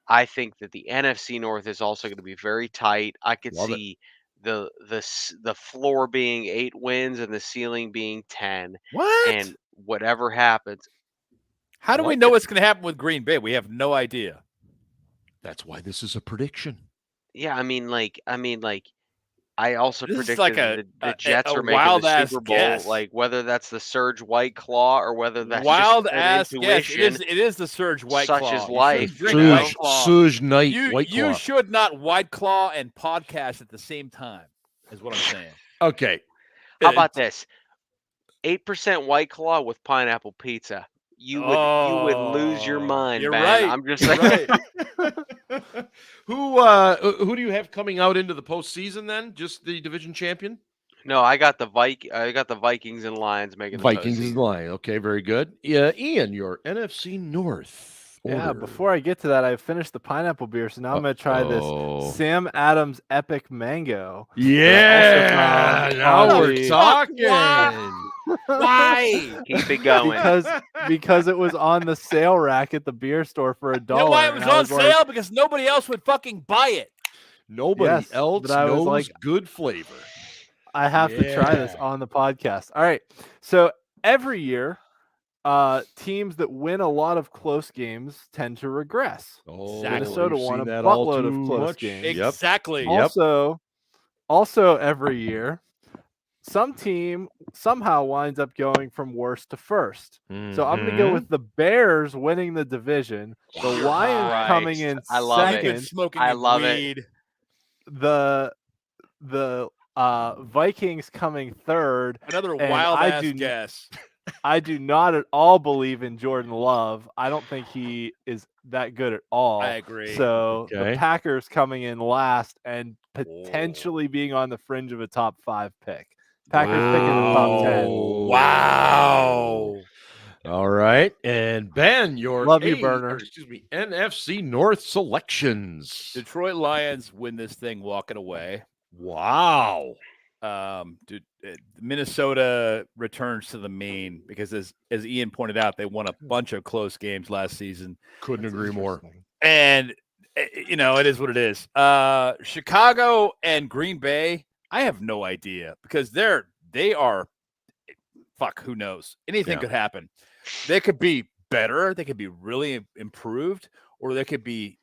I think that the NFC North is also going to be very tight. I could Love it. see the floor being 8 wins and the ceiling being 10. What? And whatever happens, How do we Like know it. what's going to happen with Green Bay? We have no idea. That's why this is a prediction. yeah, I also This is predicted like that the a Jets are making wild-ass the Super Bowl, guess. like whether that's the Surge White Claw or whether that's Wild just an ass guess. intuition. It is the Surge White such Claw. is You life, should you drink know? White Claw. Suge Knight, White You Claw. should not White Claw and podcast at the same time, is what I'm saying. Okay. How about this? 8% White Claw with pineapple pizza. You would lose your mind, You're man. right. I'm just You're saying. right. Who do you have coming out into the postseason then? Just the division champion? No, I got the Vikings and Lions making the Vikings is postseason. the line. Okay, very good. Yeah, Ian, your NFC North. Yeah, order. before I get to that, I finished the pineapple beer, so now I'm going to try Uh-oh. this Sam Adams Epic Mango. Yeah, found now on we're the- talking. Why? Keep it going. because it was on the sale rack at the beer store for $1. You know why it was and I on like, sale? Because nobody else would fucking buy it. Nobody Yes, else but I was knows like- good flavor. I have to try this Yeah. on the podcast. All right. So every year, teams that win a lot of close games tend to regress. Oh, Minnesota we've won seen a that all buttload of too close much. games. Yep. Exactly. Yep. Also every year, some team somehow winds up going from worst to first. So I'm going to go with the Bears winning the division, the Lions coming in I love it. I've been second, smoking I love it. weed. the Vikings coming third. Another And wild I ass do- guess. I do not at all believe in Jordan Love. I don't think he is that good at all. I agree. So Okay. the Packers coming in last and potentially being on the fringe of a top 5 pick. Packers picking the top 10. Wow. All right. And Ben, your Love you, Burner. NFC North selections. Detroit Lions win this thing walking away. Wow. Minnesota returns to the mean because as Ian pointed out, they won a bunch of close games last season. Couldn't agree more. And it is what it is. Chicago and Green Bay, I have no idea because they are fuck, who knows? Anything Yeah. could happen. They could be better, they could be really improved, or they could be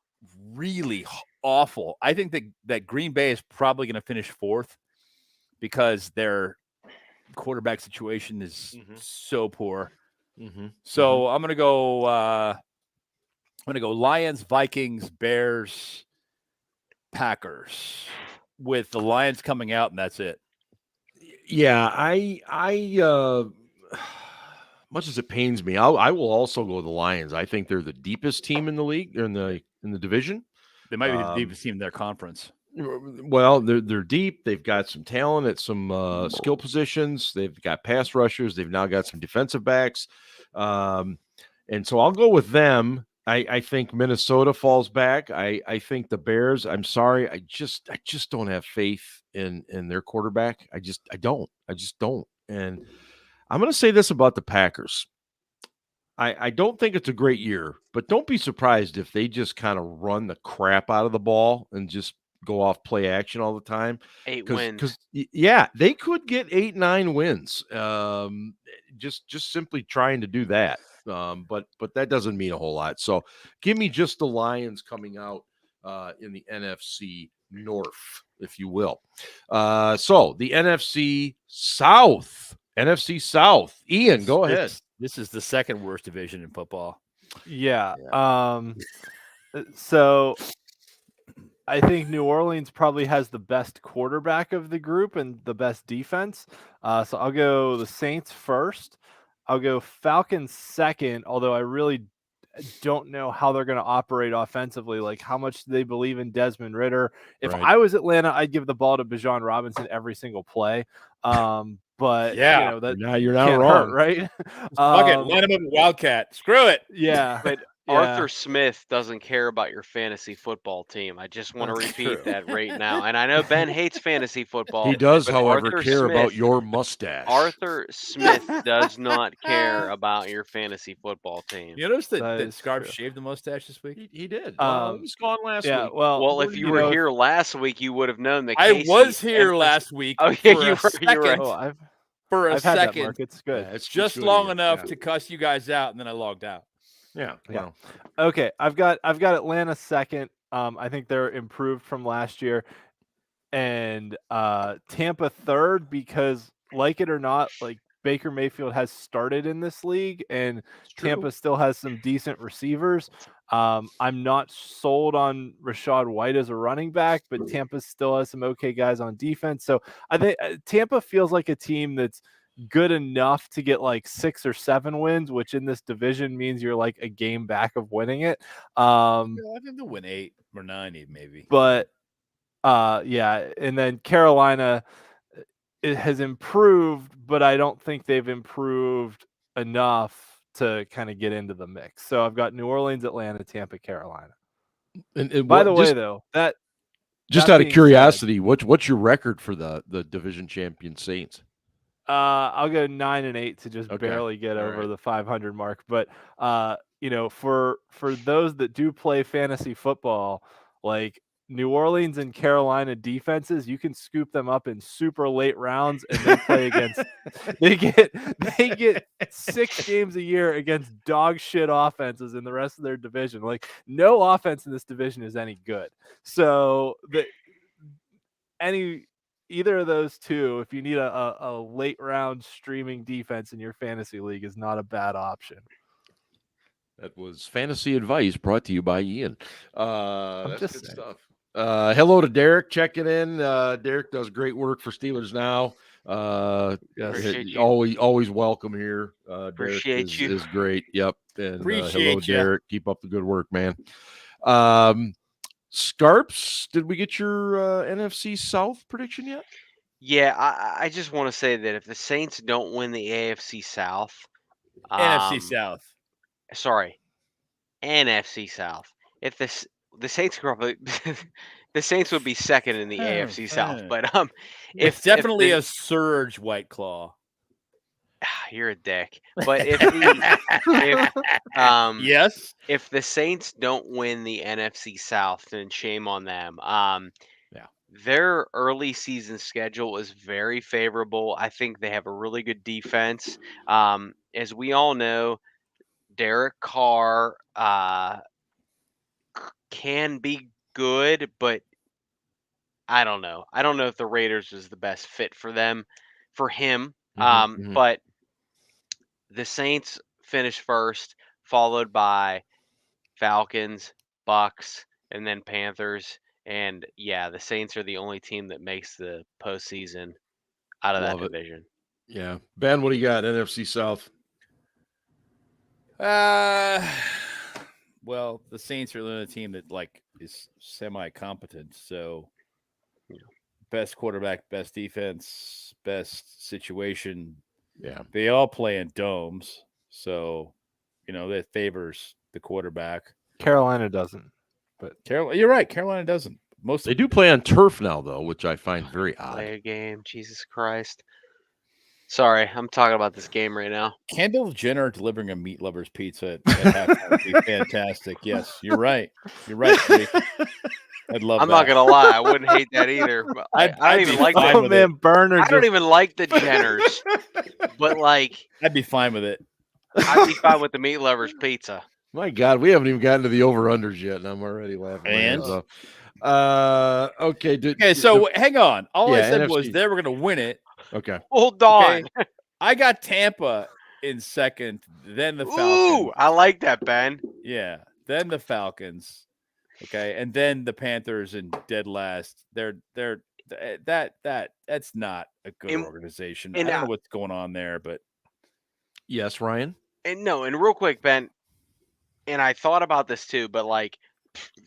really awful. I think that Green Bay is probably going to finish fourth because their quarterback situation is so poor. So I'm going to go Lions, Vikings, Bears, Packers, with the Lions coming out, and that's it. Yeah, I much as it pains me, I will also go the Lions. I think they're the deepest team in the league, or in the division. They might be the deepest team in their conference. Well, they're deep. They've got some talent at some skill positions. They've got pass rushers. They've now got some defensive backs, and so I'll go with them. I think Minnesota falls back. I think the Bears. I'm sorry, I just don't have faith in their quarterback. I just don't. And I'm going to say this about the Packers. I don't think it's a great year, but don't be surprised if they just kind of run the crap out of the ball and just go off play action all the time. 8 wins. Because yeah, they could get 8-9 wins. Just simply trying to do that. But that doesn't mean a whole lot. So give me just the Lions coming out in the NFC North, if you will. So the NFC South. Ian, go ahead. This is the second worst division in football. Yeah. So I think New Orleans probably has the best quarterback of the group and the best defense. So I'll go the Saints first. I'll go Falcons second, although I really don't know how they're going to operate offensively. Like, how much do they believe in Desmond Ridder? If Right. I was Atlanta, I'd give the ball to Bijan Robinson every single play. But Yeah. you know that You're not can't wrong. hurt, right? Fuck it, line him up with Wildcat. Screw it. Yeah, But yeah. Arthur Smith doesn't care about your fantasy football team. I just want to That's repeat true. that right now. And I know Ben hates fantasy football. He does, but however, Arthur care about Smith- your mustache. Arthur Smith does not care about your fantasy football team. You notice That that is Scarf true. shaved the mustache this week? He did. He was gone last Yeah, week. Well, if you were know, here last week, you would have known that I Casey was here emphasized- last week. Oh, yeah, for you a were. You're right. second. Oh, I've For a had that, second, Mark. It's good. Yeah, it's just good long of you. enough Yeah. to cuss you guys out, and then I logged out. Yeah. Yeah. Well, Okay, I've got Atlanta second. I think they're improved from last year, and Tampa third because, like it or not, like Baker Mayfield has started in this league, and true. Tampa still has some decent receivers. I'm not sold on Rachaad White as a running back, but Tampa still has some okay guys on defense. So I think Tampa feels like a team that's good enough to get like 6 or 7 wins, which in this division means you're like a game back of winning it. I think they'll win 8 or 9, maybe. But yeah, and then Carolina, it has improved, but I don't think they've improved enough to kind of get into the mix. So I've got New Orleans, Atlanta, Tampa, Carolina. And By what- the way, though, that just that out of being curiosity, what's your record for the division champion Saints? I'll go 9-8 to just Okay. barely get All over right. the 500 mark. But you know, for those that do play fantasy football, like New Orleans and Carolina defenses, you can scoop them up in super late rounds, and they play against. they get 6 games a year against dog shit offenses in the rest of their division. Like, no offense in this division is any good. So either of those two, if you need a late round streaming defense in your fantasy league, is not a bad option. That was fantasy advice brought to you by Ian. That's just good saying. stuff. Hello to Derek checking in. Derek does great work for Steelers Now. Yes. Appreciate you. Always welcome here. Derek Appreciate you. is great. Yep. And hello, Appreciate ya. Derek. Keep up the good work, man. Scarps, did we get your NFC South prediction yet? Yeah, I just want to say that if the Saints don't win the AFC South, NFC South. sorry, NFC South. If the Saints probably the Saints would be second in the AFC South, but It's definitely a surge White Claw. you're a dick. But if Yes. if the Saints don't win the NFC South, then shame on them. Their early season schedule is very favorable. I think they have a really good defense. As we all know, Derek Carr can be good, but I don't know. I don't know if the Raiders is the best fit for him. Mhm. But the Saints finished first, followed by Falcons, Bucks, and then Panthers. And yeah, the Saints are the only team that makes the postseason out of Love that it. division. Yeah. Ben, what do you got? NFC South. Well, the Saints are the only team that like is semi-competent. So, best quarterback, best defense, best situation. Yeah. They all play in domes, so that favors the quarterback. Carolina doesn't. But You're right. Carolina doesn't. They do play on turf now, though, which I find very odd. Play a game, Jesus Christ. Sorry, I'm talking about this game right now. Kendall Jenner delivering a meat lover's pizza at halftime would be fantastic. Yes, you're right. You're right. Jake. I'd love I'm that. not gonna lie, I wouldn't hate that either. But I I'd don't even be like fine that. oh with man, Burner. I don't even like the Jenners, but like I'd be fine with it. I'd be fine with the meat lovers pizza. My God, we haven't even gotten to the over-unders yet, and I'm already laughing. And? So, okay. Okay, so hang on. All I Yeah, said NFC. was they were going to win it. Okay. Hold on. Okay. I got Tampa in second, then the Falcons. Ooh, I like that, Ben. Yeah, then the Falcons. Okay, and then the Panthers in dead last. That's not a good organization. I don't know what's going on there, but Yes, Ryan. And real quick, Ben, and I thought about this too, but like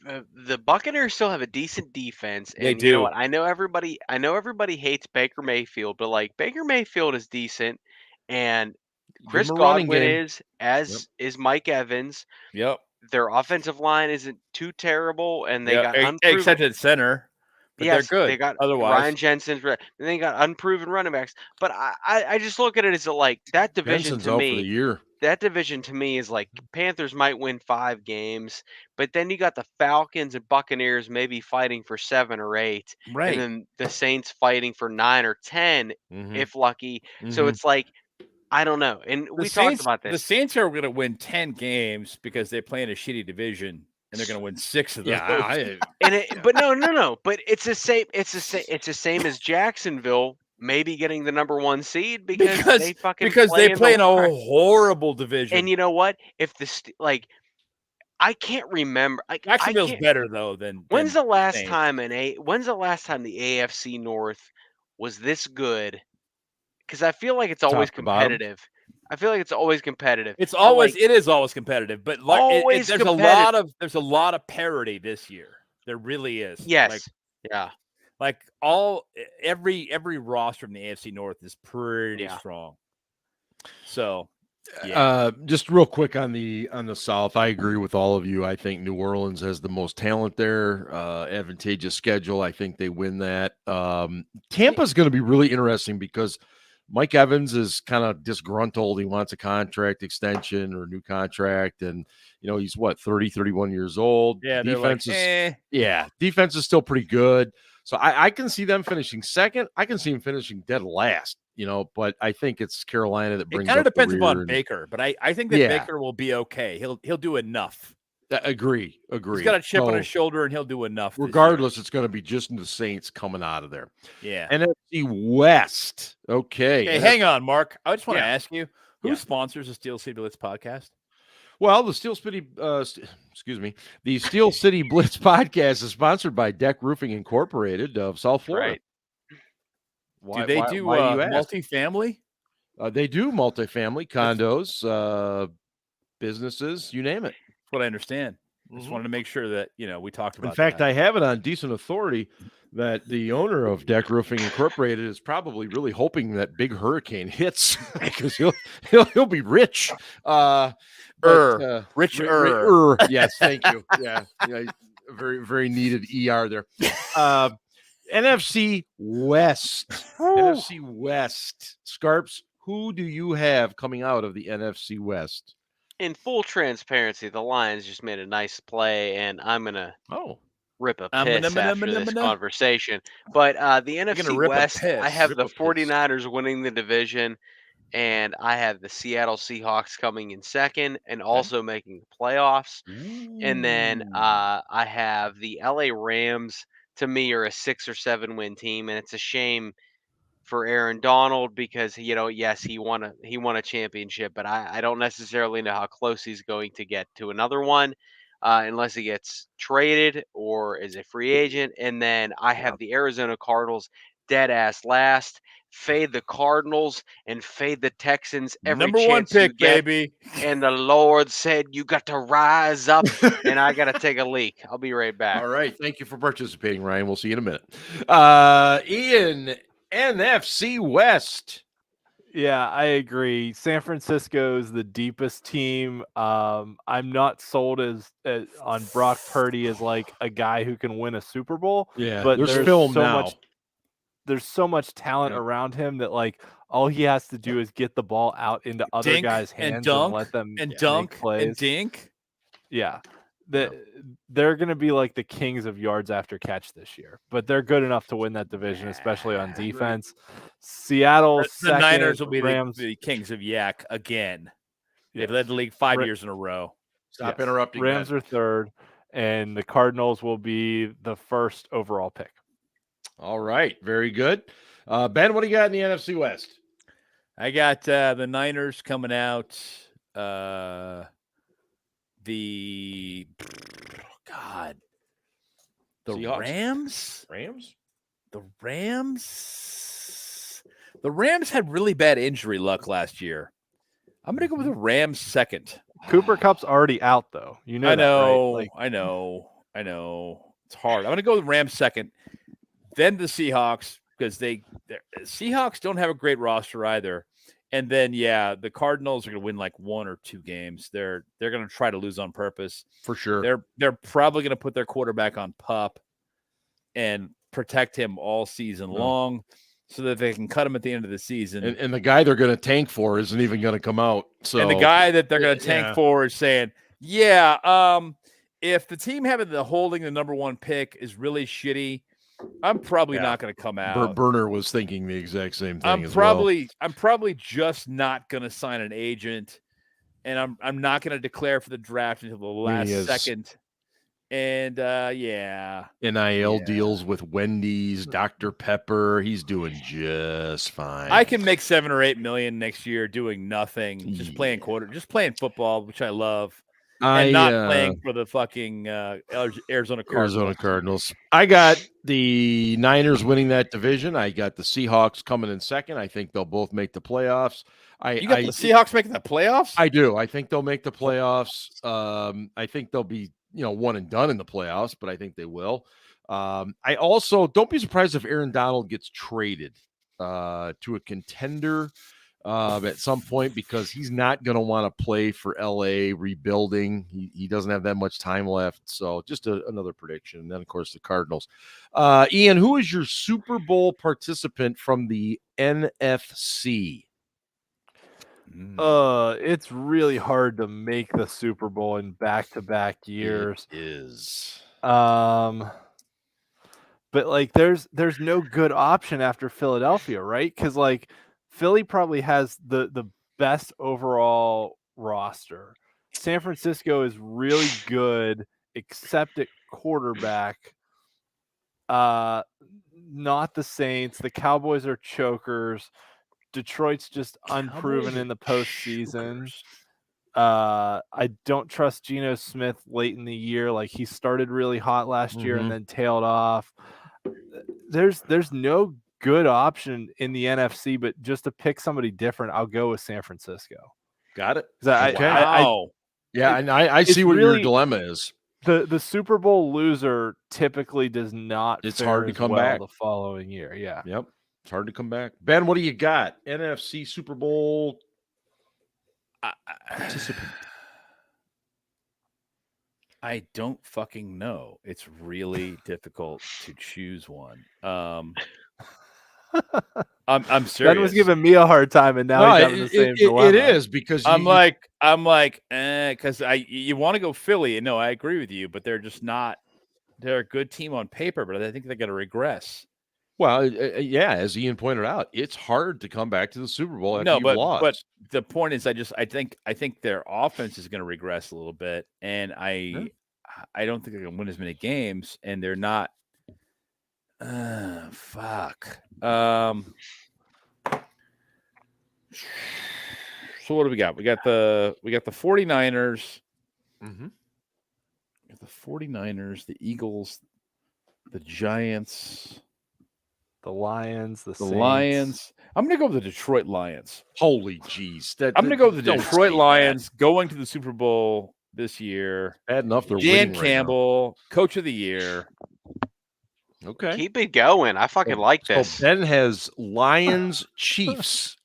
the Buccaneers still have a decent defense, They and you know do. what? I know everybody hates Baker Mayfield, but like Baker Mayfield is decent, and Give Chris him a running Godwin game. is Mike Evans. Yep. Their offensive line isn't too terrible, and they Yeah. got unproven. Except at center, but Yes, they're good. they got Otherwise, Ryan Jensen, and they got unproven running backs. But I just look at it as like that division Jensen's to out for the me. year. That division to me is like Panthers might win 5 games, but then you got the Falcons and Buccaneers maybe fighting for 7 or 8, right. and then the Saints fighting for 9 or 10 Mhm. if lucky. So it's like I don't know. And we talked about this. The Saints are going to win 10 games because they play in a shitty division, and they're going to win 6 of those. Yeah, But no. But it's the same. It's the same as Jacksonville maybe getting the number 1 seed because they fucking play in a horrible division. And you know what? If I can't remember. Jacksonville's better though than. When's the last Saints. time When's the last time the AFC North was this good? Because I feel like it's always competitive. I feel like it's always competitive. It is always competitive, but there's a lot of parity this year. There really is. Yes. Every roster from the AFC North is pretty strong. So, just real quick on the South, I agree with all of you. I think New Orleans has the most talent there. Advantageous schedule. I think they win that. Tampa's going to be really interesting because Mike Evans is kind of disgruntled. He wants a contract extension or a new contract. And, he's 30, 31 years old. Yeah. Defense is still pretty good. So I can see them finishing second. I can see them finishing dead last, but I think it's Carolina that brings it kind of depends upon and Baker, but I think that Baker will be okay. He'll do enough. Agree. He's got a chip on his shoulder, and he'll do enough. Regardless, it's going to be just the Saints coming out of there. Yeah. NFC West. Okay. Hey, hang on, Mark. I just want to ask you, who sponsors the Steel City Blitz podcast? Well, the Steel City Blitz podcast is sponsored by DEK Roofing Incorporated of South Florida. Right. Do they do multifamily? They do multifamily, condos, businesses, you name it. That's what I understand. I just wanted to make sure that, we talked about In fact, I have it on decent authority that the owner of DEK Roofing Incorporated is probably really hoping that big hurricane hits because he'll be rich. Richer. Yes, thank you. Yeah, very, very needed ER there. NFC West. NFC West. Scarps, who do you have coming out of the NFC West? In full transparency, the Lions just made a nice play, and I'm going to rip a piss after this conversation. But the NFC West, I have the 49ers winning the division, and I have the Seattle Seahawks coming in second and also making the playoffs. And then I have the LA Rams, to me, are a 6 or 7 win team, and it's a shame for Aaron Donald because yes, he won a championship, but I don't necessarily know how close he's going to get to another one unless he gets traded or is a free agent. And then I have the Arizona Cardinals dead ass last. Fade the Cardinals and fade the Texans every number chance 1 pick, you get. baby. And the Lord said you got to rise up, and I got to take a leak. I'll be right back. All right, thank you for participating, Ryan. We'll see you in a minute. Ian. NFC West. Yeah, I agree. San Francisco's the deepest team. I'm not sold as on Brock Purdy as like a guy who can win a Super Bowl. Yeah, but there's film so now. There's so much talent around him that like all he has to do is get the ball out into other guys' hands and let them dunk plays. And dink. Yeah. They're going to be like the kings of yards after catch this year, but they're good enough to win that division, especially on defense. Seattle, the Niners will be the kings of yak again. They've led the league 5 years in a row. Stop interrupting. Rams are third, and the Cardinals will be the first overall pick. All right, very good. Ben, what do you got in the NFC West? I got the Niners coming out. The Seahawks. The Rams had really bad injury luck last year. I'm going to go with the Rams second. Cooper Kupp's already out though. You know I that, know, right? I know. It's hard. I'm gonna go with Rams second, then the Seahawks because the Seahawks don't have a great roster either. And then the Cardinals are gonna win like 1 or 2 games. They're gonna try to lose on purpose for sure. They're probably gonna put their quarterback on PUP and protect him all season long so that they can cut him at the end of the season. And the guy they're going to tank for isn't even going to come out. So and the guy that they're going to tank for is saying, if the team having the holding the number 1 pick is really shitty, I'm probably not going to come out. Burner was thinking the exact same thing. I'm probably just not going to sign an agent, and I'm not going to declare for the draft until the last second. And NIL deals with Wendy's, Dr. Pepper. He's doing just fine. I can make $7 or $8 million next year doing nothing, just playing football, which I love, and not playing for the fucking Arizona Cardinals. I got the Niners winning that division. I got the Seahawks coming in second. I think they'll both make the playoffs. You got the Seahawks making the playoffs? I do. I think they'll make the playoffs. I think they'll be one and done in the playoffs, but I think they will. I also don't be surprised if Aaron Donald gets traded to a contender at some point because he's not going to want to play for LA rebuilding. He doesn't have that much time left. So just another prediction. And then, of course, the Cardinals. Ian, who is your Super Bowl participant from the NFC? It's really hard to make the Super Bowl in back-to-back years. It is. But like there's no good option after Philadelphia, right? Because like Philly probably has the best overall roster. San Francisco is really good, except at quarterback. Not the Saints. The Cowboys are chokers. Detroit's just unproven in the postseason. I don't trust Geno Smith late in the year. Like he started really hot last year and then tailed off. There's no good option in the NFC, but just to pick somebody different, I'll go with San Francisco. Got it. I see what your dilemma is. The Super Bowl loser typically does not. It's hard to come back the following year. Yeah. Yep. It's hard to come back. Ben, what do you got? NFC Super Bowl participant. I don't fucking know. It's really difficult to choose one. I'm serious. Ben was giving me a hard time, and now he's having the same dilemma. It is because I'm like, because you want to go Philly, and no, I agree with you, but they're just not. They're a good team on paper, but I think they're going to regress. Well, as Ian pointed out, it's hard to come back to the Super Bowl after you've lost. But the point is, I think their offense is going to regress a little bit, and I don't think they're going to win as many games, and they're not. Fuck. So what do we got? We got the 49ers. Mm-hmm. We got the 49ers, the Eagles, the Giants. The Lions, the Saints. Lions. I'm going to go with the Detroit Lions. Holy jeez. I'm going to go with the Detroit Lions going to the Super Bowl this year. Bad enough they're Dan winning Campbell, Coach of the Year. Okay. Keep it going. I fucking like this. So Ben has Lions Chiefs.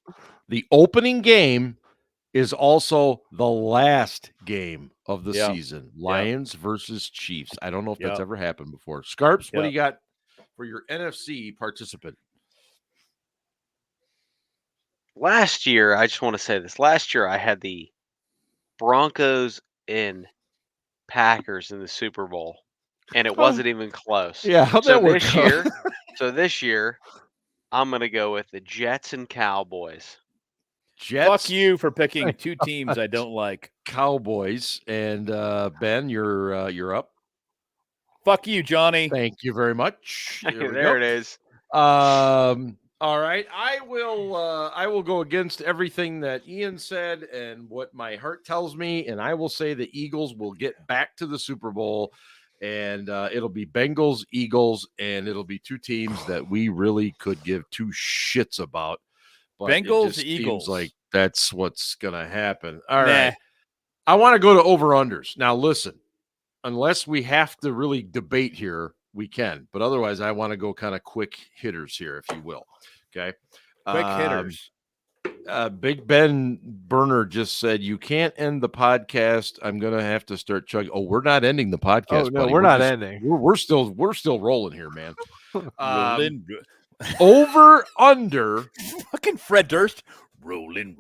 The opening game is also the last game of the season. Lions versus Chiefs. I don't know if that's ever happened before. Scarps, what do you got for your NFC participant? Last year, I just want to say this. Last year, I had the Broncos and Packers in the Super Bowl, and it wasn't even close. Yeah, how'd that work out? So this year, I'm going to go with the Jets and Cowboys. Jets. Fuck you for picking two teams I don't like. Cowboys. And Ben, you're up. Fuck you, Johnny. Thank you very much. There it is. All right. I will go against everything that Ian said and what my heart tells me, and I will say the Eagles will get back to the Super Bowl, and it'll be Bengals, Eagles, and it'll be two teams that we really could give two shits about. But Bengals, it just Eagles. seems like that's what's gonna happen. All right. I want to go to over-unders. Now, listen, unless we have to really debate here, we can. But otherwise, I want to go kind of quick hitters here, if you will. Okay. Quick hitters. Big Ben Burner just said, you can't end the podcast. I'm going to have to start chugging. Oh, we're not ending the podcast, Oh, no, buddy. we're not ending. We're still rolling here, man. Rolling. Over, under. Fucking Fred Durst. Rolling.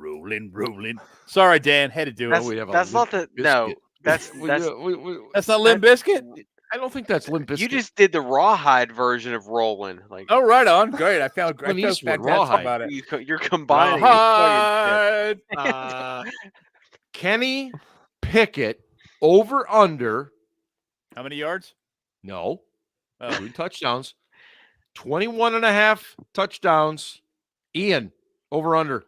Sorry, Dan. Had to do it. That's not the no. That's That's not Limp Bizkit. I don't think that's Limp Bizkit. you just did the rawhide version of Rolling. Like, Oh, right on. Great. I felt Clint Eastwood, fantastic Rawhide. about it. you're combining. Rawhide. Kenny Pickett over under. How many yards? No, Oh. 2 touchdowns. 21.5 touchdowns. Ian over under.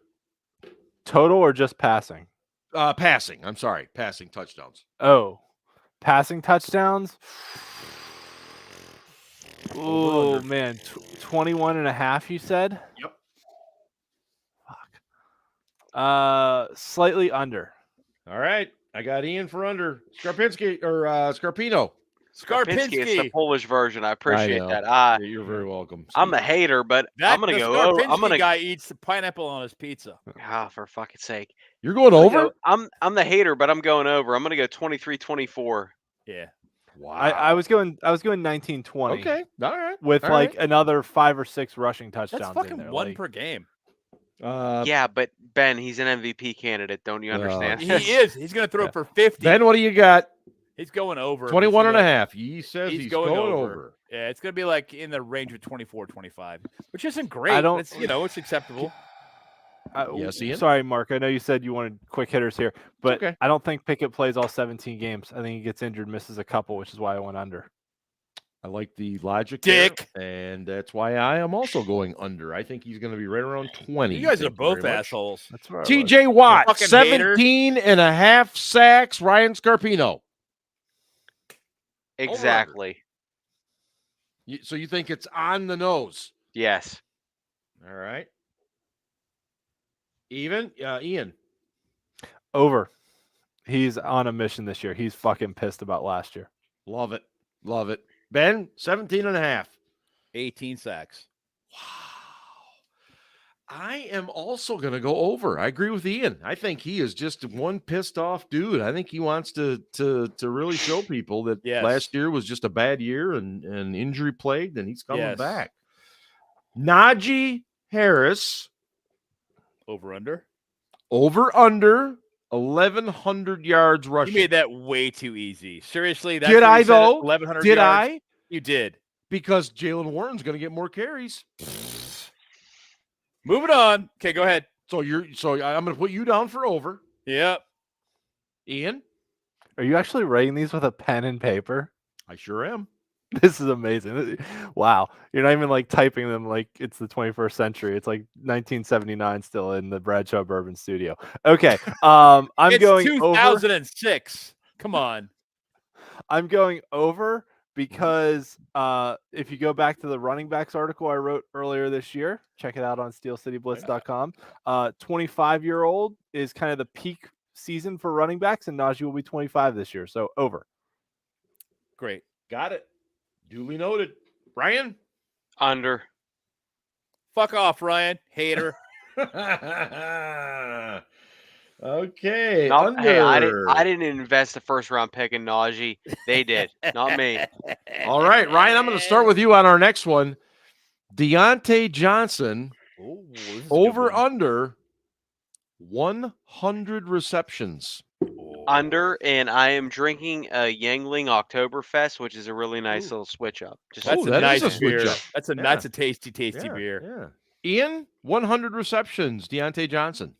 Total or just passing? Passing. I'm sorry. Passing touchdowns. Oh, passing touchdowns. Over, Oh under. man, 21.5 you said? Yep. Fuck. Slightly under. All right. I got Ian for under. Scarpinski or Scarpino. Skarpinski, it's the Polish version. I appreciate know. that. You're very welcome. I'm a hater, but I'm gonna go. The I'm gonna. guy eats the pineapple on his pizza. For fucking sake. You're going over? I'm the hater, but I'm going over. I'm gonna go 23-24. Yeah. Wow. I was going 19-20. Okay. All right. With All like right. another 5 or 6 rushing touchdowns. That's fucking in there. one like, per game. Yeah, but Ben, he's an MVP candidate. Don't you understand? He is. He's going to throw it for 50. Ben, what do you got? He's going over. 21.5. He says he's going going over. Yeah, it's going to be like in the range of 24-25, which isn't great. I don't- It's, it's acceptable. Yes, Ian? Sorry, Mark. I know you said you wanted quick hitters here, but okay. I don't think Pickett plays all 17 games. I think he gets injured, misses a couple, which is why I went under. I like the logic there, Dick. and that's why I am also going under. I think he's going to be right around 20. You guys are Thank you both very much. assholes. That's right. TJ Watt, fucking 17.5 sacks. Ryan Scarpino. Exactly. So you think it's on the nose? Yes. All right. Even? Ian. Over. He's on a mission this year. He's fucking pissed about last year. Love it. Love it. Ben, 17.5. 18 sacks. Wow. I am also going to go over. I agree with Ian. I think he is just one pissed off dude. I think he wants to really show people that Yes. last year was just a bad year and injury plagued, and he's coming Yes. back. Najee Harris Over under. over under 1,100 yards rushing. You made that way too easy. Seriously, that's Did what you I, said, though? 1,100 Did yards? I? You did. Because Jalen Warren's going to get more carries. Moving on. Okay, go ahead. So I'm going to put you down for over. Yep. Ian, Are you actually writing these with a pen and paper? I sure am. This is amazing. Wow. You're not even like typing them like it's the 21st century. It's like 1979 still in the Bradshaw Bourbon Studio. Okay. I'm It's going over. 2006. Come on. I'm going over because if you go back to the running backs article I wrote earlier this year, check it out on steelcityblitz.com. 25-year-old is kind of the peak season for running backs, and Najee will be 25 this year. So over. Great. Got it. Duly noted. Brian? Under. Fuck off, Ryan. Hater. Okay. No, under. hey, I didn't invest the first round pick in Najee. They did, not me. All right, Ryan, I'm going to start with you on our next one. Deontay Johnson Ooh, this is a good over one. under 100 receptions. Under, and I am drinking a Yangling Oktoberfest, which is a really nice little switch up. Just That's Oh, a that nice is a switch beer. up. That's a Yeah. that's a tasty beer. Yeah. Ian, 100 receptions, Deontay Johnson.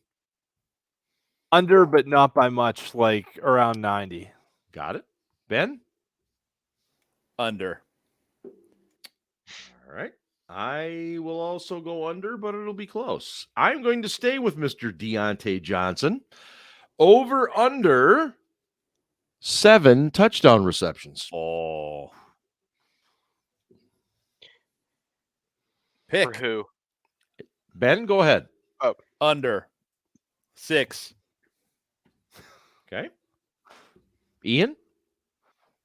Under, but not by much, like around 90. Got it. Ben? Under. All right. I will also go under, but it'll be close. I'm going to stay with Mr. Deontay Johnson. Over under 7 touchdown receptions. Oh. for Pick. who? Ben, go ahead. Under. 6. Okay. Ian?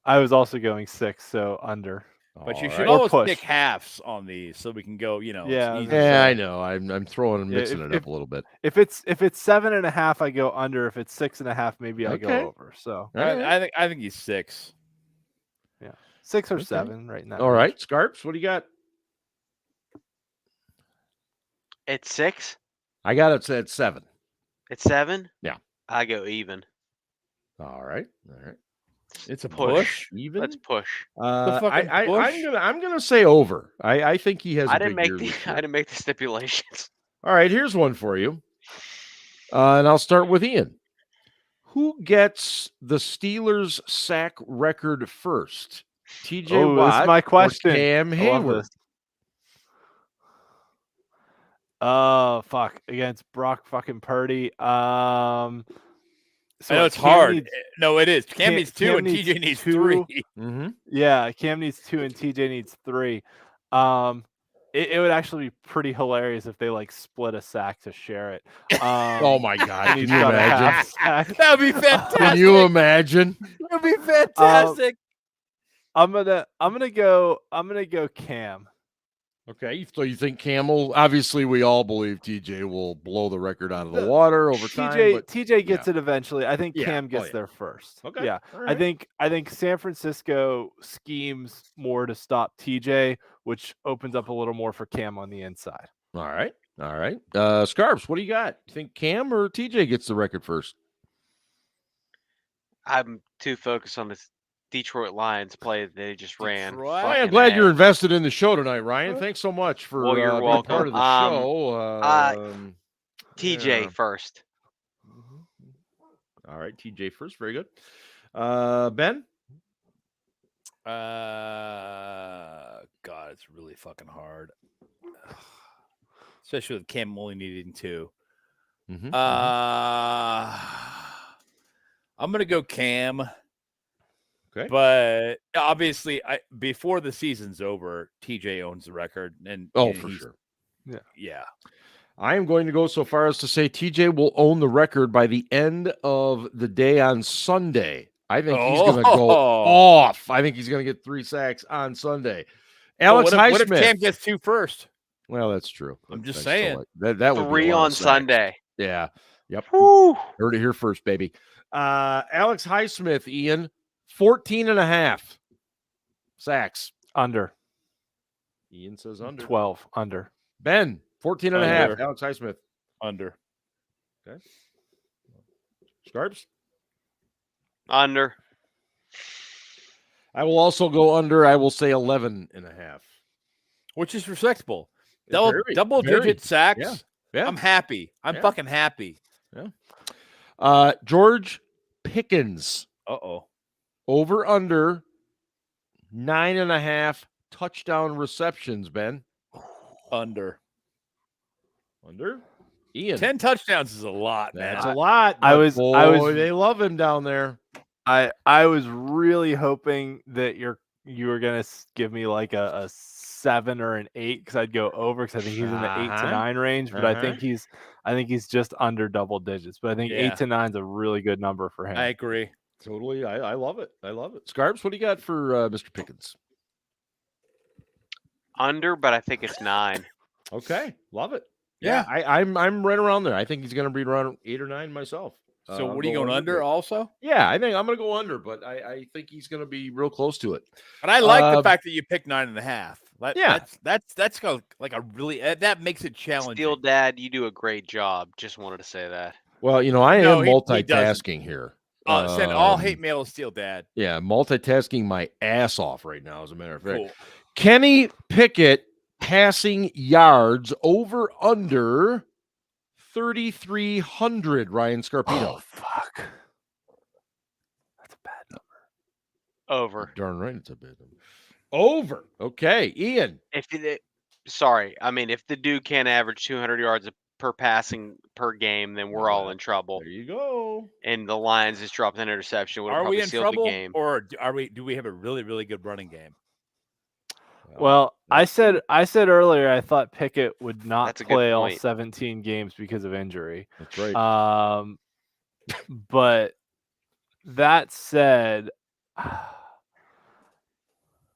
I was also going 6, so under. But you All should right. Or always push. pick halves on these so we can go, it's Yeah, easy. Yeah, so- I know. I'm throwing and Yeah, mixing it up a little bit. If it's 7.5, I go under. If it's 6.5, maybe I Okay. go over. So All right. I think he's 6. 6 or Okay. 7 right now. All right. Scarps, what do you got? It's 6. I got it at 7. It's 7. Yeah. I go even. All right. It's a Push. push. Even. Let's push. fucking push? I'm gonna say over. I think he has. I a didn't big make year the this year. I didn't make the stipulations. All right. Here's one for you. And I'll start with Ian. Who gets the Steelers sack record first? TJ Oh, Watt this is my question. or Cam I love Hayward? this. Oh, fuck. Against Brock fucking Purdy. So I know it's Cam hard. needs- No, it is. Cam Cam- needs 2 Cam and needs TJ needs 2. 3. Mm-hmm. Yeah, Cam needs 2 and TJ needs 3. It would actually be pretty hilarious if they split a sack to share it. Oh my God! and Can he's you got a imagine? half sack. That would be fantastic. Can you imagine? That would be fantastic. I'm gonna go Cam. Okay, so you think Cam will? Obviously, we all believe TJ will blow the record out of the water over time. But TJ gets it eventually. I think Yeah. Cam Oh, gets yeah. there first. Okay. Yeah. all I right. think San Francisco schemes more to stop TJ, which opens up a little more for Cam on the inside. All right. Scarps, what do you got? You think Cam or TJ gets the record first? I'm too focused on this Detroit Lions play that they just ran. Detroit? Well, I'm fucking glad A. you're invested in the show tonight, Ryan. Thanks so much for Well, you're being welcome. part of the show. TJ yeah. first. All right, TJ first. Very good. Ben? God, it's really fucking hard. Especially with Cam only needing 2. Mm-hmm. I'm gonna go Cam. Okay. But obviously, before the season's over, TJ owns the record, and Oh, and for he's- sure. Yeah. I am going to go so far as to say TJ will own the record by the end of the day on Sunday. I think he's going to go off. I think he's going to get 3 sacks on Sunday. Alex What if Highsmith. Cam gets 2 first? Well, that's true. I'm just That's still saying. that would be 3 a lot on of sacks. Sunday. Yeah. Yep. Whew. Heard it here first, baby. Alex Highsmith, Ian, 14.5 sacks. Under. Ian says under. 12 under. Ben, 14.5. Under. Alex Highsmith. Under. Okay. Scarps? Under. I will also go under. I will say 11.5. Which is respectable. Very. Double-digit sacks. Yeah. Yeah. I'm happy. I'm Yeah. fucking happy. George Pickens, Uh-oh. over under 9.5 touchdown receptions, Ben. Under. Under? Ian. 10 touchdowns is a lot, man. That's a lot. I but was- boy, they love him down there. I was really hoping that you were gonna give me like a 7 or an 8 because I'd go over because I think he's in the 8 to Uh-huh. 9 range, but I think he's just under double digits. But I think Yeah. 8 to 9 is a really good number for him. I agree. Totally. I love it. I love it. Scarps, what do you got for Mr. Pickens? Under, but I think it's 9. Okay. Love it. Yeah. I'm right around there. I think he's going to be around 8 or 9 myself. So I'm what are you going under but- also? Yeah, I think I'm going to go under, but I think he's going to be real close to it. And I like the fact that you picked 9.5. Yeah. That's like a really that makes it challenging. Steel Dad, you do a great job. Just wanted to say that. Well, I No, am he multitasking here. Send all hate mail to Steel Dad. Yeah, multitasking my ass off right now, as a matter of fact. Cool. Kenny Pickett passing yards over under 3,300, Ryan Scarpino. Oh fuck. That's a bad number. Over. Darn right, it's a bit. Over. Okay, Ian. If the dude can't average 200 yards per passing per game, then we're all in trouble. There you go. And the Lions just dropped an interception. Would have Are probably we in sealed trouble, the game. or do we have a really, really good running game? Well, I said earlier I thought Pickett would not That's a good play all point. 17 games because of injury. That's right. But That said,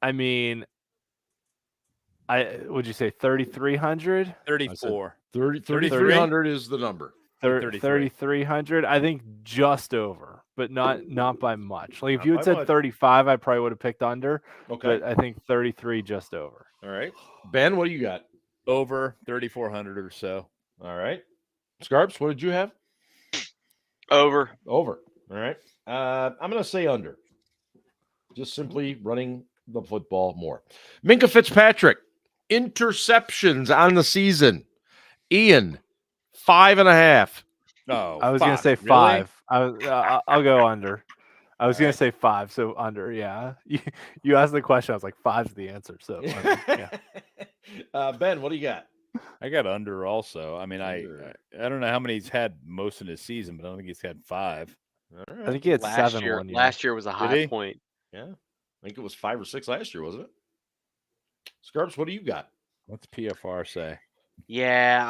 I mean, would you say 3,300? 34. 3,300 is the number. 3,300. I think just over, but not by much. Like if Not you by had said much. 35, I probably would have picked under. Okay. But I think 33 just over. All right. Ben, what do you got? Over 3,400 or so. All right. Scarps, what did you have? Over. Over. All right. I'm going to say under. Just simply running the football more. Minka Fitzpatrick, interceptions on the season. Ian, 5.5. Oh, I was going to say 5. I'll go under. I was going to say 5, so under. Yeah. You asked the question. I was like, 5's the answer. So, under, yeah. Ben, what do you got? I got under also. I mean, Under. I don't know how many he's had most in his season, but I don't think he's had 5. All right. I think he had Last 7 year, one year. last year was a high point. Yeah. I think it was 5 or 6 last year, wasn't it? Scarps, what do you got? What's PFR say? Yeah,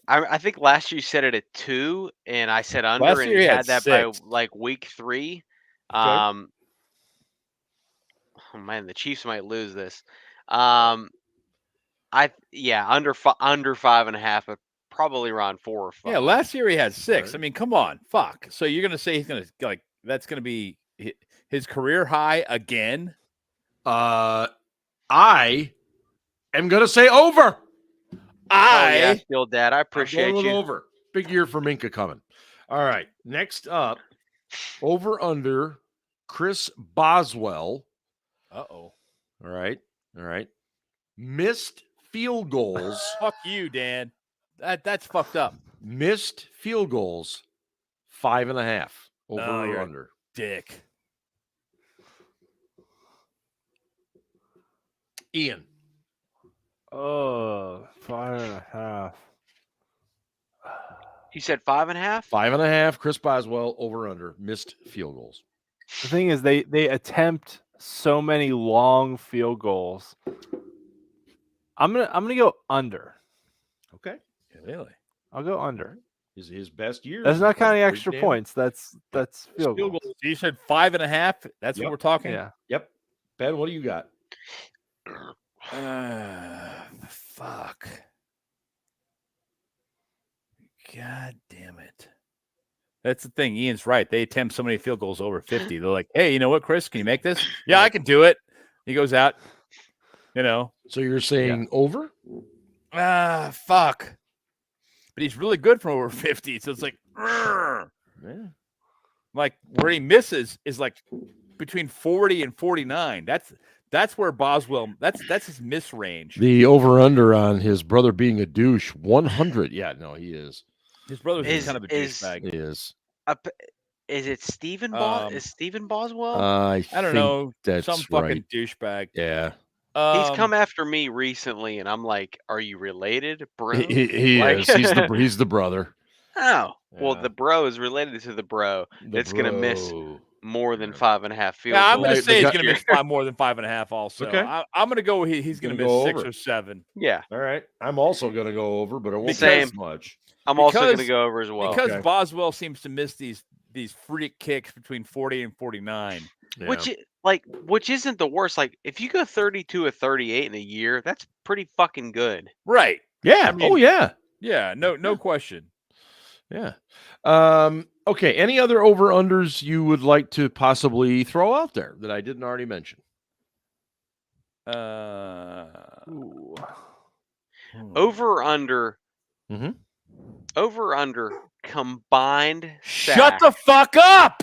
I think last year you said it at 2, and I said under, Last and year he he had had that 6. by like week 3. Okay. Oh man, the Chiefs might lose this. Under 5.5, but probably around 4 or 5. Yeah, last year he had 6. Right. I mean, come on, fuck. So you're gonna say he's gonna that's gonna be his career high again? I am going to say over. Yeah, still, Dad. I appreciate I'm going with you. over. Big year for Minka coming. All right. Next up, over under Chris Boswell. Uh-oh. All right. Missed field goals. Fuck you, Dan. That's fucked up. Missed field goals. 5.5. Over No, or you're under. Dick. Ian. Oh, 5.5. You said 5.5? 5.5. Chris Boswell over under missed field goals. The thing is, they attempt so many long field goals. I'm gonna go under. Okay. Really? I'll go under. His best year. That's not counting extra points. That's field goals. You said 5.5. That's Yep. what we're talking. Yeah. Yep. Ben, what do you got? Fuck. God damn it. That's the thing. Ian's right. They attempt so many field goals over 50. They're like, hey, you know what, Chris? Can you make this? Yeah, I can do it. He goes out, So you're saying over? Fuck. But he's really good from over 50. So it's like, Yeah. like where he misses is like between 40 and 49. That's where Boswell, that's his miss range. The over under on his brother being a douche, 100. Yeah, no, he is. His brother's Is- kind of a is- douchebag. He is. Is it Stephen is Stephen Boswell? I don't know. That's Some fucking right. douchebag. Yeah. He's come after me recently, and I'm like, "Are you related, bro?" He Like- is. He's the brother. Oh, well, Yeah. the bro is related to the bro. It's gonna miss bro. more than Yeah. 5.5 field Yeah, I'm goals. going to Like, say the he's guy- going to miss 5 more than 5.5 also. Okay. I'm going to go he's going to Gonna miss go 6 over. or 7. Yeah, All right. I'm also going to go over, but it won't be Same. as much. I'm also Because- gonna go over as well. Because Okay. Boswell seems to miss these freak kicks between 40 and 49. Yeah. Which isn't the worst. Like, if you go 32 or 38 in a year, that's pretty fucking good. Right. Yeah. I mean- Oh, yeah. Yeah, no question. Yeah. Okay. Any other over-unders you would like to possibly throw out there that I didn't already mention? Ooh. Over or under. Mhm. Over or under combined. Shut the sacks. fuck up.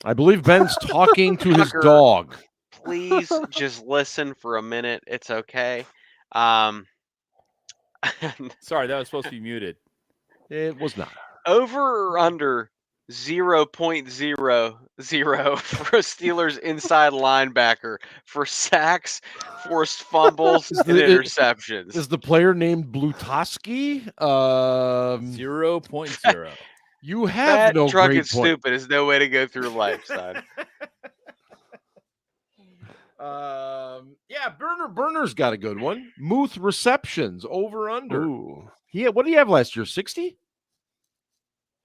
I believe Ben's talking to his Fucker. dog. Please just listen for a minute. It's okay. Sorry, that was supposed to be muted. It was not. Over or under 0.00 for a Steelers inside linebacker for sacks, forced fumbles, and interceptions. Is the player named Blutowski? 0.0. You have That no drunk great and point. stupid is no way to go through life, son. Yeah, Burner's got a good one. Muth receptions over under. Ooh. What did he have last year? 60?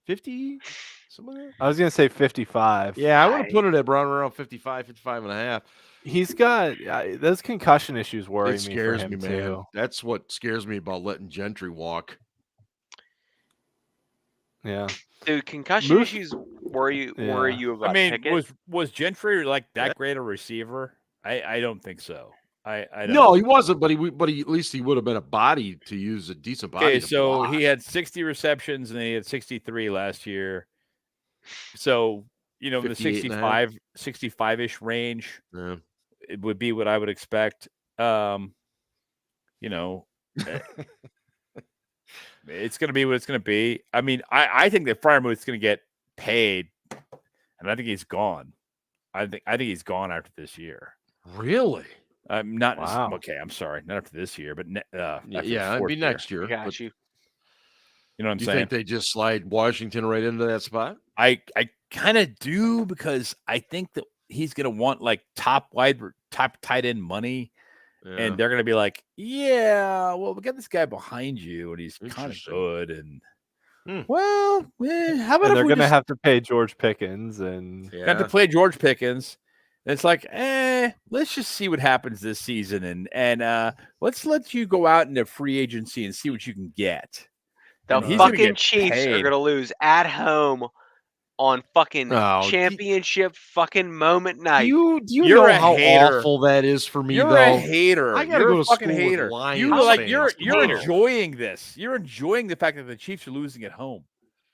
50? Something like that? I was gonna say 55. Yeah, I would have put it at around 55, 55 and a half. He's got those concussion issues worry It me for scares him me, man. too. That's what scares me about letting Gentry walk. Yeah. Dude, concussion Moose- issues worry you about I mean, Pickett? was Gentry like that great a receiver? I don't think so. I don't. No, he wasn't, but he at least he would have been a body to use a decent body. Okay, to so block. he had 60 receptions and he had 63 last year. So, you know, the 65-ish range, Yeah. it would be what I would expect. You know, it's going to be what it's going to be. I mean, I think that Freiermuth's going to get paid, and I think he's gone. I think he's gone after this year. Really? Not Wow. okay. I'm sorry, not after this year, but Yeah, it'd be next year. Got but you. You know what I'm do you saying? think they just slide Washington right into that spot? I kind of do, because I think that he's going to want like top tight end money. Yeah. And they're going to be like, yeah, well, we got this guy behind you, and he's kind of Interesting. good. And Hmm. well, how about And if they're we gonna just have to pay George Pickens and got to play George Pickens? And it's like, let's just see what happens this season, and let's let you go out into free agency and see what you can get. The And he's gonna fucking get Chiefs are paid. gonna lose at home on fucking Oh, championship fucking moment night. Do you You're know a how hater. awful that is for me, You're though? a hater. I gotta You're go a to fucking school with hater. Lions You're fans. you're Hater. enjoying this. You're enjoying the fact that the Chiefs are losing at home.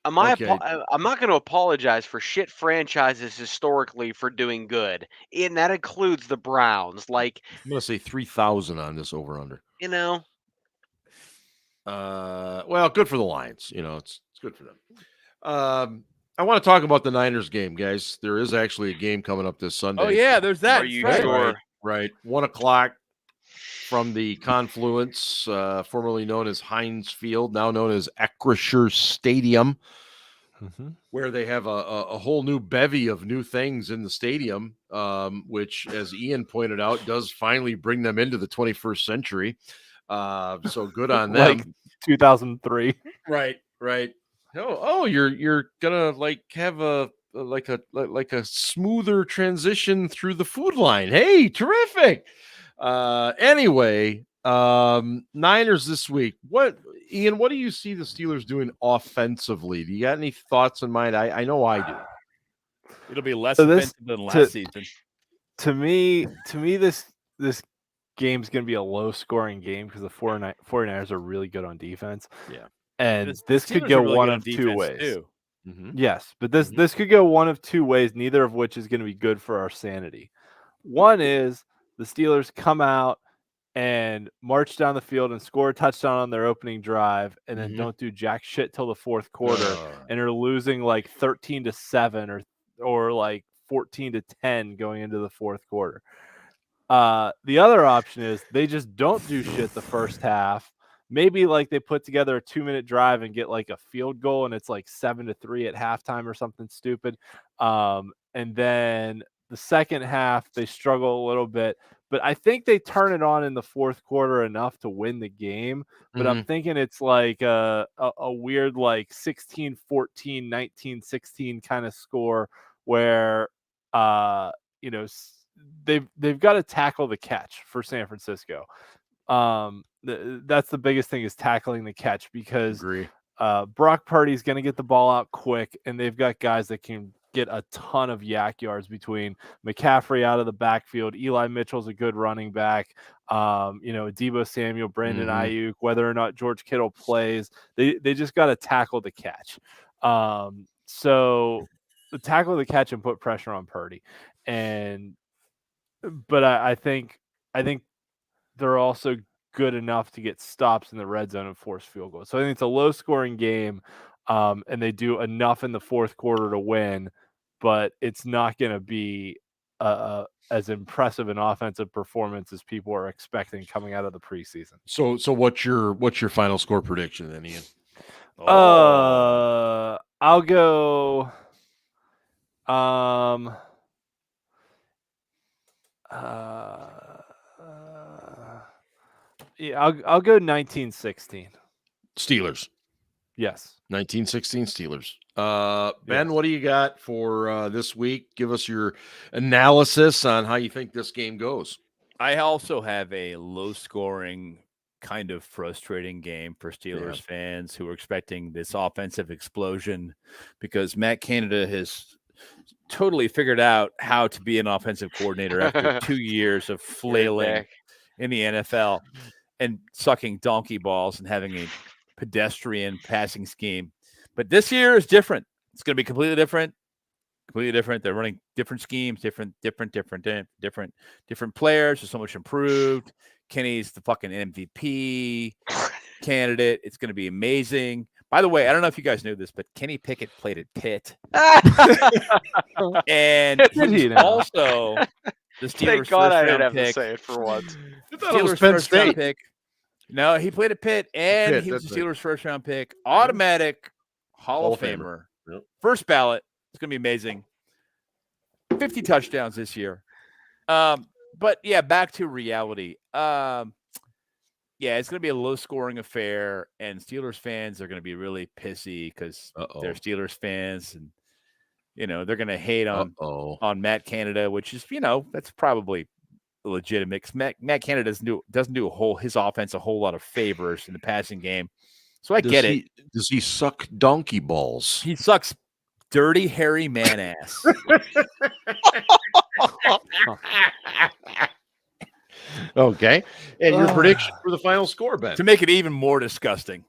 I'm Okay. not going to apologize for shit franchises historically for doing good, and that includes the Browns. Like, I'm gonna say 3,000 on this over under. you know, Well, good for the Lions. You know, it's good for them. I want to talk about the Niners game, guys. There is actually a game coming up this Sunday. Oh yeah, there's that. Are you That's right. sure? Right. 1:00 from the Confluence, formerly known as Heinz Field, now known as Acrisure Stadium, where they have a whole new bevy of new things in the stadium, which, as Ian pointed out, does finally bring them into the 21st century. So good on them. like 2003. Right. Oh, you're gonna like have a smoother transition through the food line. Hey, terrific. Anyway, Niners this week. Ian, what do you see the Steelers doing offensively? Do you got any thoughts in mind? I know I do. It'll be less So this- offensive than last season. To me, this game's going to be a low-scoring game because the 49ers are really good on defense. Yeah. And The this could Steelers go are really one good on of two defense, ways. too. Mm-hmm. Yes, but this could go one of two ways, neither of which is going to be good for our sanity. One is the Steelers come out and march down the field and score a touchdown on their opening drive, and then don't do jack shit till the fourth quarter, and are losing like 13-7 or like 14-10 going into the fourth quarter. The other option is they just don't do shit the first half. Maybe like they put together a 2-minute drive and get like a field goal, and it's like 7-3 at halftime or something stupid. And then the second half they struggle a little bit, but I think they turn it on in the fourth quarter enough to win the game. But I'm thinking it's like a weird like 16-14, 19-16 kind of score where they've got to tackle the catch for San Francisco. That's the biggest thing, is tackling the catch, because Brock Purdy's going to get the ball out quick, and they've got guys that can get a ton of yak yards between McCaffrey out of the backfield. Eli Mitchell's a good running back. Deebo Samuel, Brandon Ayuk, whether or not George Kittle plays, they just got to tackle the catch. So tackle the catch and put pressure on Purdy. But I think they're also good enough to get stops in the red zone and force field goals. So I think it's a low-scoring game, and they do enough in the fourth quarter to win, but it's not going to be as impressive an offensive performance as people are expecting coming out of the preseason. So what's your final score prediction then, Ian? I'll go. I'll go 19-16. Steelers. Yes. 1916 Steelers. Ben, what do you got for this week? Give us your analysis on how you think this game goes. I also have a low-scoring, kind of frustrating game for Steelers fans who are expecting this offensive explosion because Matt Canada has totally figured out how to be an offensive coordinator after 2 years of flailing in the NFL and sucking donkey balls and having a pedestrian passing scheme. But this year is different. It's going to be completely different. They're running different schemes, different players. Are so much improved. Kenny's the fucking MVP candidate. It's going to be amazing. By the way, I don't know if you guys knew this, but Kenny Pickett played at Pitt. And he's also the Steelers Thank God I didn't first-round have pick. to say it for once. Steelers first-round pick. No, he played at Pitt, and he was the Steelers' first-round pick. Automatic Hall of Famer. Yep. First ballot. It's going to be amazing. 50 touchdowns this year. But, yeah, back to reality. Yeah, it's going to be a low-scoring affair, and Steelers fans are going to be really pissy because they're Steelers fans, and, you know, they're going to hate on Matt Canada, which is, you know, that's probably legitimate. Matt Canada doesn't do his offense a whole lot of favors in the passing game. So I get it. Does he suck donkey balls? He sucks dirty, hairy man ass. Okay. And your prediction for the final score, Ben? To make it even more disgusting.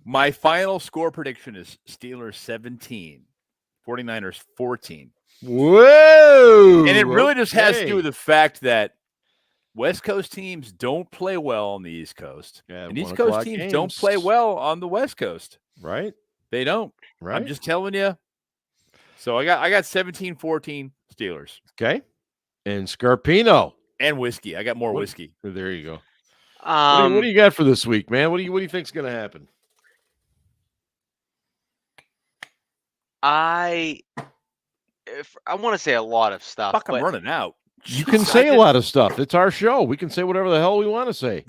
My final score prediction is Steelers 17, 49ers 14. Whoa. And it really just has to do with the fact that West Coast teams don't play well on the East Coast. Yeah, and East Coast teams don't play well on the West Coast. Right. They don't. Right. I'm just telling you. So I got 17-14 Steelers. Okay. And Scarpino. And whiskey. I got more whiskey. There you go. What do you got for this week, man? What do you think's going to happen? I want to say a lot of stuff. Fuck, I'm running out. You can say a lot of stuff. It's our show. We can say whatever the hell we want to say.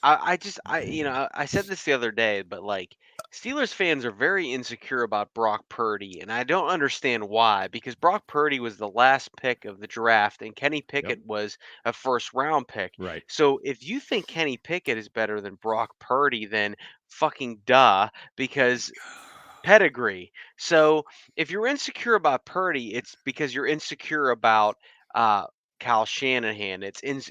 I said this the other day, but like Steelers fans are very insecure about Brock Purdy, and I don't understand why, because Brock Purdy was the last pick of the draft and Kenny Pickett was a first-round pick. Right. So if you think Kenny Pickett is better than Brock Purdy, then fucking duh, because pedigree. So if you're insecure about Purdy, it's because you're insecure about Kyle Shanahan.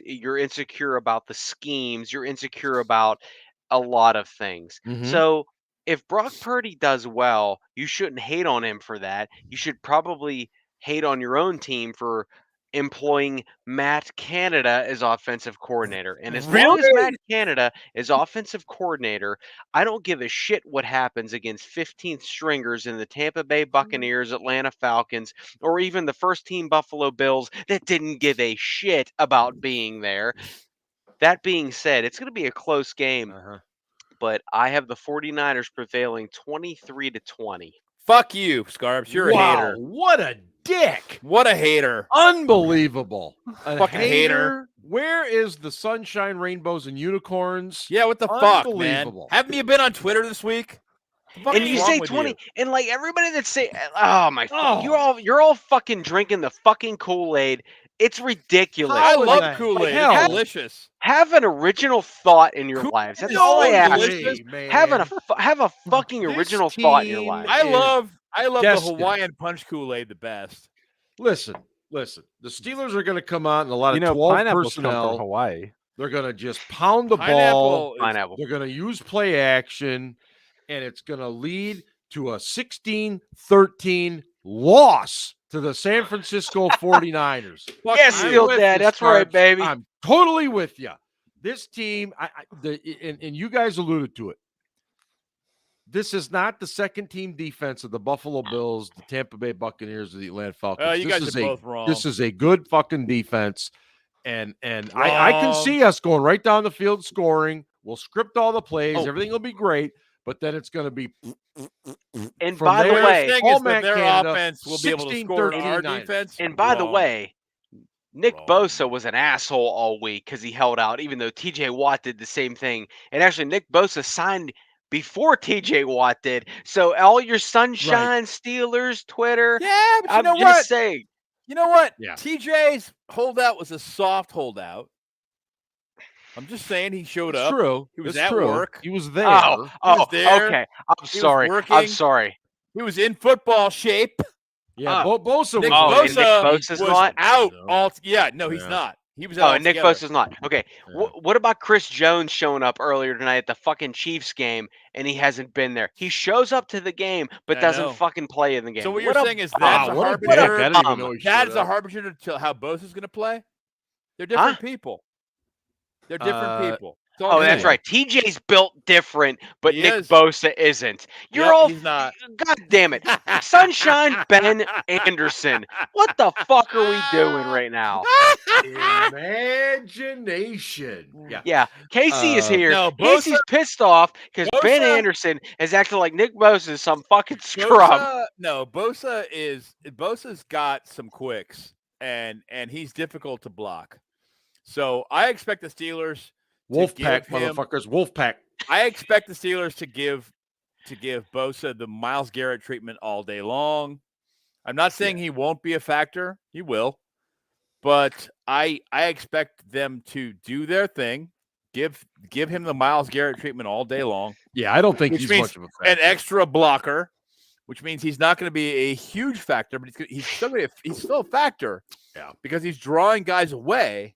You're insecure about the schemes. You're insecure about a lot of things. Mhm. So if Brock Purdy does well, you shouldn't hate on him for that. You should probably hate on your own team for employing Matt Canada as offensive coordinator. And as long as Matt Canada is offensive coordinator, I don't give a shit what happens against 15th stringers in the Tampa Bay Buccaneers, Atlanta Falcons, or even the first team Buffalo Bills that didn't give a shit about being there. That being said, it's going to be a close game, but I have the 49ers prevailing 23-20. Fuck you, Scarps. You're a hater. What a dick. What a hater. Unbelievable. A fucking hater. Where is the sunshine, rainbows, and unicorns? Yeah, what the fuck, man? Unbelievable. Haven't you been on Twitter this week? And you say 20, and like everybody that say, oh my, you're all fucking drinking the fucking Kool-Aid. It's ridiculous. I love Kool-Aid. It's delicious. Have an original thought in your lives. That's all I ask. Have a fucking original thought in your life. I love the Hawaiian Punch Kool-Aid the best. Listen. The Steelers are going to come out in a lot of 12 personnel. From Hawaii. They're going to just pound the ball. Pineapple. They're going to use play action, and it's going to lead to a 16-13 loss to the San Francisco 49ers. Yes, Steel Dad. That's right, baby. I'm totally with you. This team, and you guys alluded to it. This is not the second team defense of the Buffalo Bills, the Tampa Bay Buccaneers, or the Atlanta Falcons. You guys are both wrong. This is a good fucking defense. And I can see us going right down the field scoring. We'll script all the plays. Everything will be great. But then it's going to be. And by the way, their offense will be able to score on our defense. And by the way, Nick Bosa was an asshole all week because he held out, even though TJ Watt did the same thing. And actually, Nick Bosa signed before TJ Watt did. So all your Sunshine Steelers Twitter, Yeah, but you I'm know just what? saying. You know what? Yeah. TJ's holdout was a soft holdout. I'm just saying he showed It's up. true. He was It's at true. work. He was there. Oh, there. okay. I'm was sorry. working. I'm sorry. He was in football shape. Yeah, Bosa Nick was. and Nick Bosa's was not? out. No. He's Yeah. not. He was out. Oh, and Nick Bosa's not. Okay. Yeah. What about Chris Jones showing up earlier tonight at the fucking Chiefs game, and he hasn't been there? He shows up to the game, but I doesn't know. fucking play in the game. So what What you're a saying is bum. that's a what a harbinger. dick. I didn't even know he showed That is a up. harbinger to how Bosa's going to play. They're different people. They're different people. Oh, that's right. TJ's built different, but He Nick is. Bosa isn't. You're Yep, all. he's not. God damn it. Sunshine Ben Anderson. What the fuck are we doing right now? Imagination. Yeah. Yeah. Casey is here. No, Casey's pissed off because Ben Bosa- Anderson is acting like Nick Bosa is some fucking scrub. Bosa's got some quicks and he's difficult to block. So I expect the Steelers Wolfpack, give him- motherfuckers. Wolfpack. I expect the Steelers to give Bosa the Myles Garrett treatment all day long. I'm not saying he won't be a factor. He will. But I expect them to do their thing, give him the Myles Garrett treatment all day long. Yeah, I don't think Which he's means much of a factor. An extra blocker, which means he's not going to be a huge factor, but he's still a factor. Yeah, because he's drawing guys away,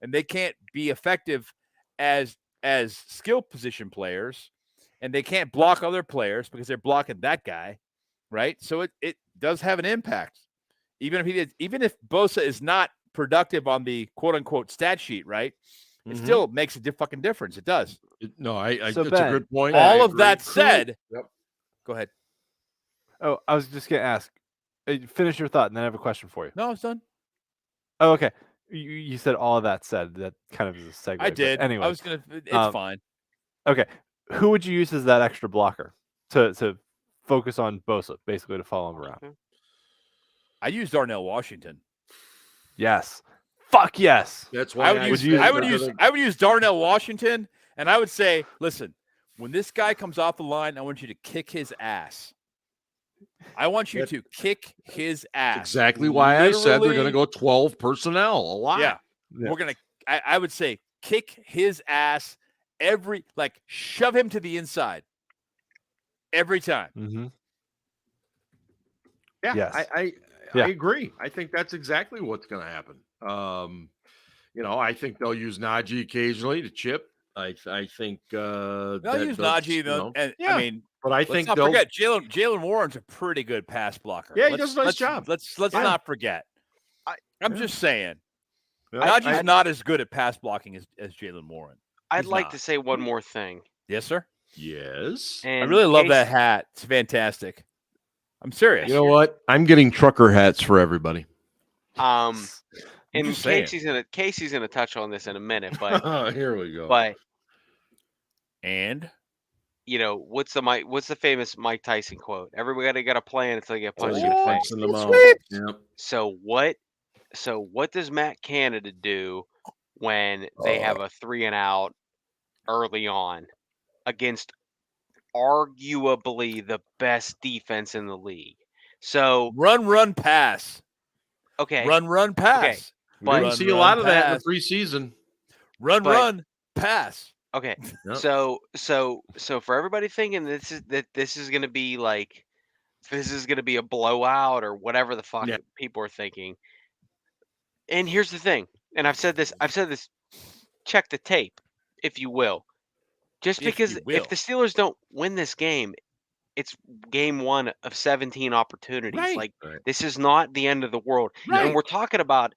and they can't be effective as skill position players, and they can't block other players because they're blocking that guy, right? So it does have an impact, even if Bosa is not productive on the quote unquote stat sheet, right? It still makes a fucking difference. It does. No, So it's Ben, a good point. All I of agree. that said, Yep. Go ahead. Oh, I was just gonna ask. Finish your thought, and then I have a question for you. No, it's done. Oh, okay. You said all of that said. That kind of is a segue. I but did. Anyway, I was gonna. It's fine. Okay. Who would you use as that extra blocker to focus on Bosa, basically to follow him around? I used Darnell Washington. Yes. Fuck yes. That's why I would use Darnell Washington, and I would say, listen, when this guy comes off the line, I want you to kick his ass. I want you to kick his ass. Exactly why I said they're going to Literally. go 12 personnel a lot. Yeah. Yeah. We're going to, I would say, kick his ass shove him to the inside every time. Mm-hmm. Yeah, Yes. I agree. I think that's exactly what's going to happen. I think they'll use Najee occasionally to chip. I think They'll use Najee, though. And yeah. I mean, but I let's think not they'll forget Jalen Warren's a pretty good pass blocker. Yeah, he does a nice job. Let's Yeah. not forget. I'm just saying. Yeah. Najee's not as good at pass blocking as Jalen Warren. I'd He's like not. to say one more thing. Yes, sir. Yes. And I really love Casey- that hat. It's fantastic. I'm serious. You know what? I'm getting trucker hats for everybody. And just saying. Casey's gonna touch on this in a minute, but Here we go. but And what's the famous Mike Tyson quote? Everybody got a plan until you get punched in the Oh, face. in the mouth. Yep. So what does Matt Canada do when they have a 3-and-out early on against arguably the best defense in the league? So run, pass. okay, Run, pass. We But- didn't see a lot of that in the preseason. Run, pass. okay. Yep. So for everybody thinking this is gonna be like this is gonna be a blowout or whatever the fuck Yeah. people are thinking. And here's the thing, and I've said this, check the tape, if you will. Just If because you will. if the Steelers don't win this game, it's game 1 of 17 opportunities. Right. Like Right. this is not the end of the world. Right. And we're talking about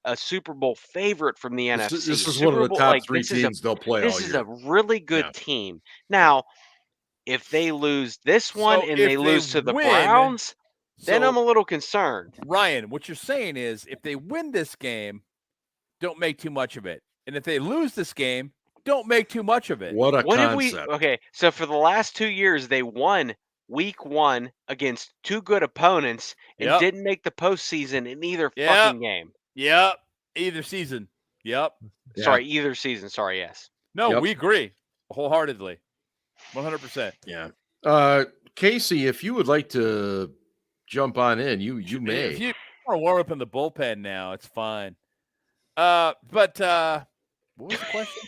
a Super Bowl favorite from the NFC. This is Super one of the Bowl, top like, 3 this is a- teams they'll play This all is year. a really good Yeah. team. Now, if they lose this one So and if they lose to the win- Browns, then so, I'm a little concerned. Ryan, what you're saying is if they win this game, don't make too much of it. And if they lose this game, don't make too much of it. What a What did concept. okay, so for the last 2 years they won week 1 against 2 good opponents and Yep. didn't make the postseason in either Yep. fucking game. Yep. Either season. Yep. Yeah. Sorry, either season. Sorry, yes. No, Yep. we agree wholeheartedly. 100%. Yeah. Casey, if you would like to jump on in, you may. If you want to warm up in the bullpen now, it's fine. But what was the question?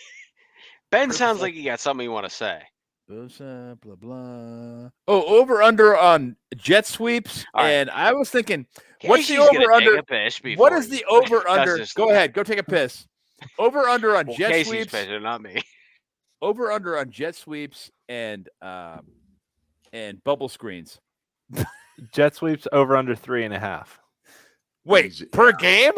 Ben sounds like you got something you want to say. Blah blah. Oh, over under on jet sweeps, All right. and I was thinking, what's the Casey's gonna over under? take a piss What before is he the over does under? this Go thing. ahead, go take a piss. Over under on Well, jet Casey's sweeps. pissing, not me. Over under on jet sweeps and bubble screens. Jet sweeps over under 3.5. Wait, Easy. per game?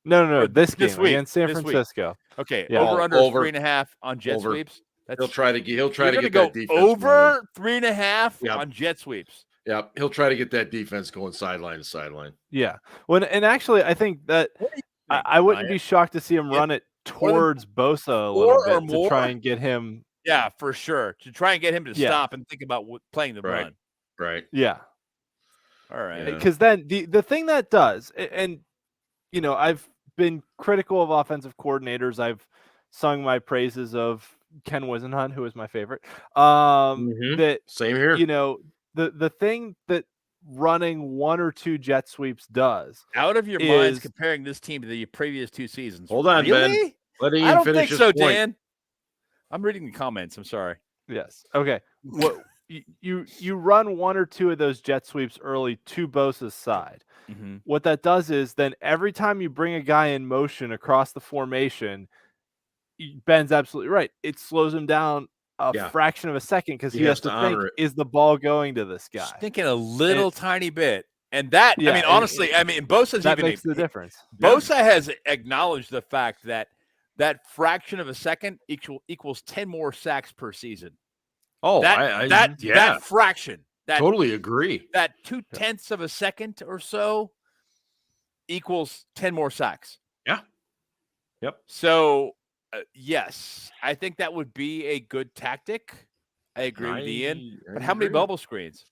No. Or This this game week, against San this week. Francisco. Okay, Yeah. over under Over. 3.5 on jet Over. sweeps. That's, He'll try to you're get gonna that go defense over 3.5 Yep. on jet sweeps. Yeah, he'll try to get that defense going sideline to sideline. Yeah. And actually, I think that What do you I wouldn't Ryan? be shocked to see him Yeah. run it towards Bosa a four little or bit to more? try and get him. Yeah, for sure. To try and get him to Yeah. stop and think about playing the Right. run. Right. Yeah. All right. Yeah. Because then the thing that does, and I've been critical of offensive coordinators. I've sung my praises of Ken Wisenhunt, who is my favorite. Mhm. That Same here. the thing that running one or two jet sweeps does. Out of your minds is- comparing this team to the previous two seasons. Hold on, Ben. really? Let I Ian don't finish think his so, point. Dan. I'm reading the comments. I'm sorry. Yes. Okay. What you run one or two of those jet sweeps early to Bosa's side. Mm-hmm. What that does is then every time you bring a guy in motion across the formation, Ben's absolutely right. It slows him down a Yeah. fraction of a second because He he has has to to think, honor it. is the ball going to this guy? Just thinking a little tiny bit. And that, Yeah, I mean, honestly, Bosa's That even makes the difference. Bosa has acknowledged the fact that that fraction of a second equals 10 more sacks per season. Oh, That fraction, that totally agree. that 0.2 of a second or so equals 10 more sacks. Yeah. Yep. So, yes, I think that would be a good tactic. I agree with Ian. But how many bubble screens?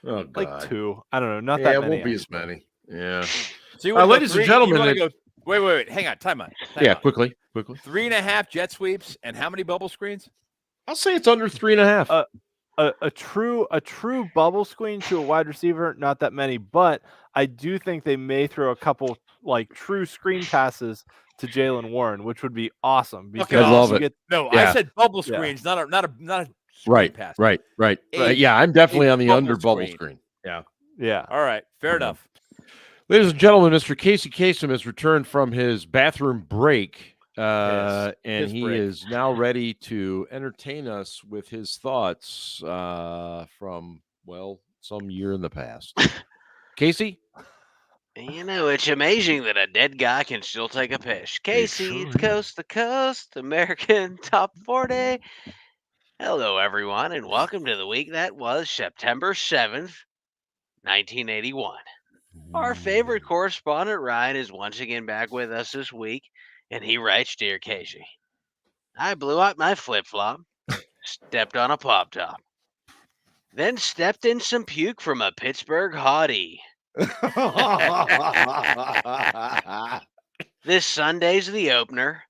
Oh, God. Like 2. I don't know. Not Yeah, that it many. won't be as actually. many. Yeah. So you wanna go ladies and three- you gentlemen, wanna it- go, wait. Hang on. Time out. Quickly. 3.5 jet sweeps and how many bubble screens? I'll say it's under 3.5. A true bubble screen to a wide receiver, not that many, but I do think they may throw a couple like true screen passes to Jalen Warren, which would be awesome. Because I love you it. get- No, Yeah. I said bubble Yeah. screens, not a screen right. pass. Right. A- Yeah, I'm definitely a on the bubble under bubble screen. screen. Yeah. yeah. All right, fair Mhm. enough. Ladies and gentlemen, Mr. Casey Kasem has returned from his bathroom break, and his he break. is now ready to entertain us with his thoughts from, well, some year in the past. Casey? It's amazing that a dead guy can still take a piss. Casey, sure it's is. Coast to Coast, American Top 40. Hello, everyone, and welcome to the week that was September 7th, 1981. Our favorite correspondent, Ryan, is once again back with us this week, and he writes, Dear Casey, I blew out my flip-flop, stepped on a pop-top, then stepped in some puke from a Pittsburgh hottie. This Sunday's the opener.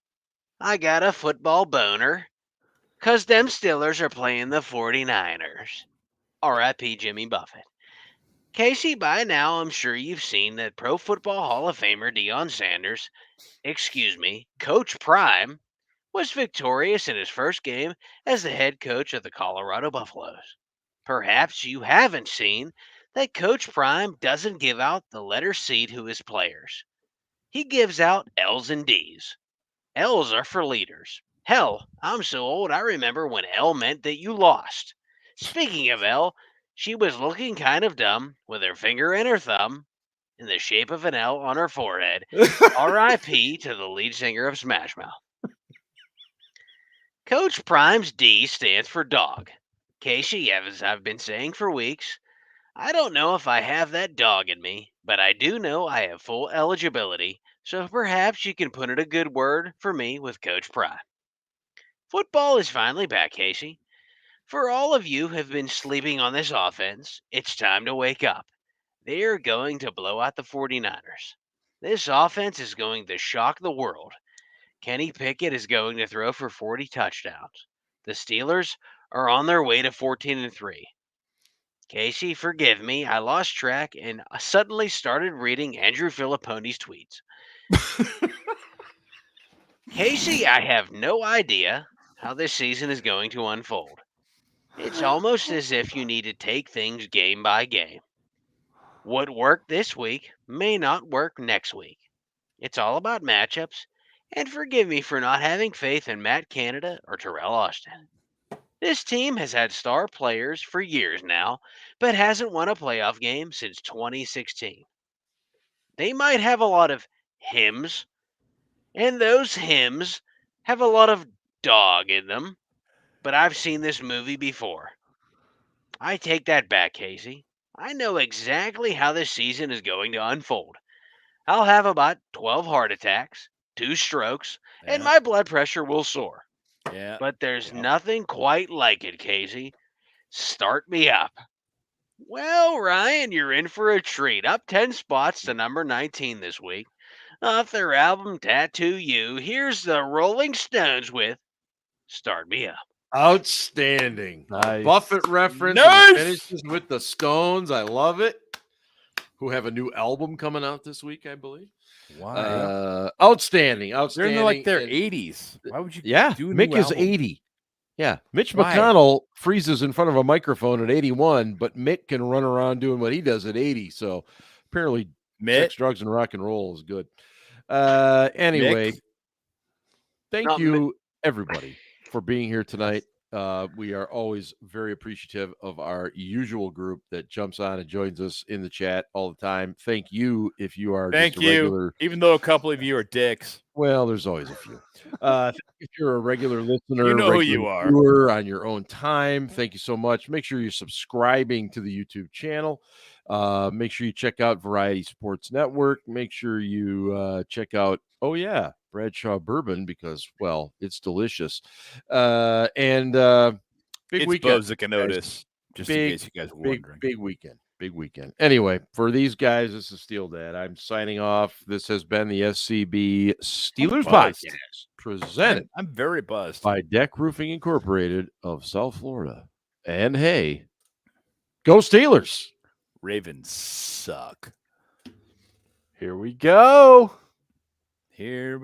I got a football boner, 'cause them Steelers are playing the 49ers. R.I.P. Jimmy Buffett. Casey, by now I'm sure you've seen that Pro Football Hall of Famer Deion Sanders, Coach Prime, was victorious in his first game as the head coach of the Colorado Buffaloes. Perhaps you haven't seen that Coach Prime doesn't give out the letter C to his players. He gives out L's and D's. L's are for leaders. Hell, I'm so old I remember when L meant that you lost. Speaking of L, she was looking kind of dumb with her finger and her thumb in the shape of an L on her forehead. R.I.P. to the lead singer of Smash Mouth. Coach Prime's D stands for dog. Casey, as I've been saying for weeks, I don't know if I have that dog in me, but I do know I have full eligibility, so perhaps you can put in a good word for me with Coach Prime. Football is finally back, Casey. For all of you who have been sleeping on this offense, it's time to wake up. They are going to blow out the 49ers. This offense is going to shock the world. Kenny Pickett is going to throw for 40 touchdowns. The Steelers are on their way to 14-3. Casey, forgive me. I lost track and suddenly started reading Andrew Filippone's tweets. Casey, I have no idea how this season is going to unfold. It's almost as if you need to take things game by game. What worked this week may not work next week. It's all about matchups, and forgive me for not having faith in Matt Canada or Terrell Austin. This team has had star players for years now, but hasn't won a playoff game since 2016. They might have a lot of hymns, and those hymns have a lot of dog in them, but I've seen this movie before. I take that back, Casey. I know exactly how this season is going to unfold. I'll have about 12 heart attacks, 2 strokes, and my blood pressure will soar. Yeah. But there's nothing quite like it, Casey. Start me up. Well, Ryan, you're in for a treat. Up 10 spots to number 19 this week. Off their album Tattoo You, here's the Rolling Stones with Start Me Up. Outstanding. Nice. Buffett reference. Nice. And finishes with the Scones. I love it. Who have a new album coming out this week, I believe. Wow. Outstanding. They're Outstanding. in like their And- 80s. Why would you do a Mick new is album? 80. Yeah. Mitch Why? McConnell freezes in front of a microphone at 81, but Mick can run around doing what he does at 80. So apparently sex, Mitt? drugs, and rock and roll is good. Anyway, Mick? thank Not you, everybody, for being here tonight. We are always very appreciative of our usual group that jumps on and joins us in the chat all the time. Thank you if you are Thank just a you. regular. Even though a couple of you are dicks. Well, there's always a few. If you're a regular listener, You know who regular you are. viewer on your own time, thank you so much. Make sure you're subscribing to the YouTube channel. Make sure you check out Variety Sports Network. Make sure you check out, Bradshaw Bourbon because, well, it's delicious. Big It's weekend. Bozic and Otis, just in case you guys were wondering. Big weekend. Anyway, for these guys, this is Steel Dad. I'm signing off. This has been the SCB Steelers buzzed. Podcast, presented I'm very buzzed. by DEK Roofing Incorporated of South Florida. And hey, go Steelers! Ravens suck. Here we go. Here we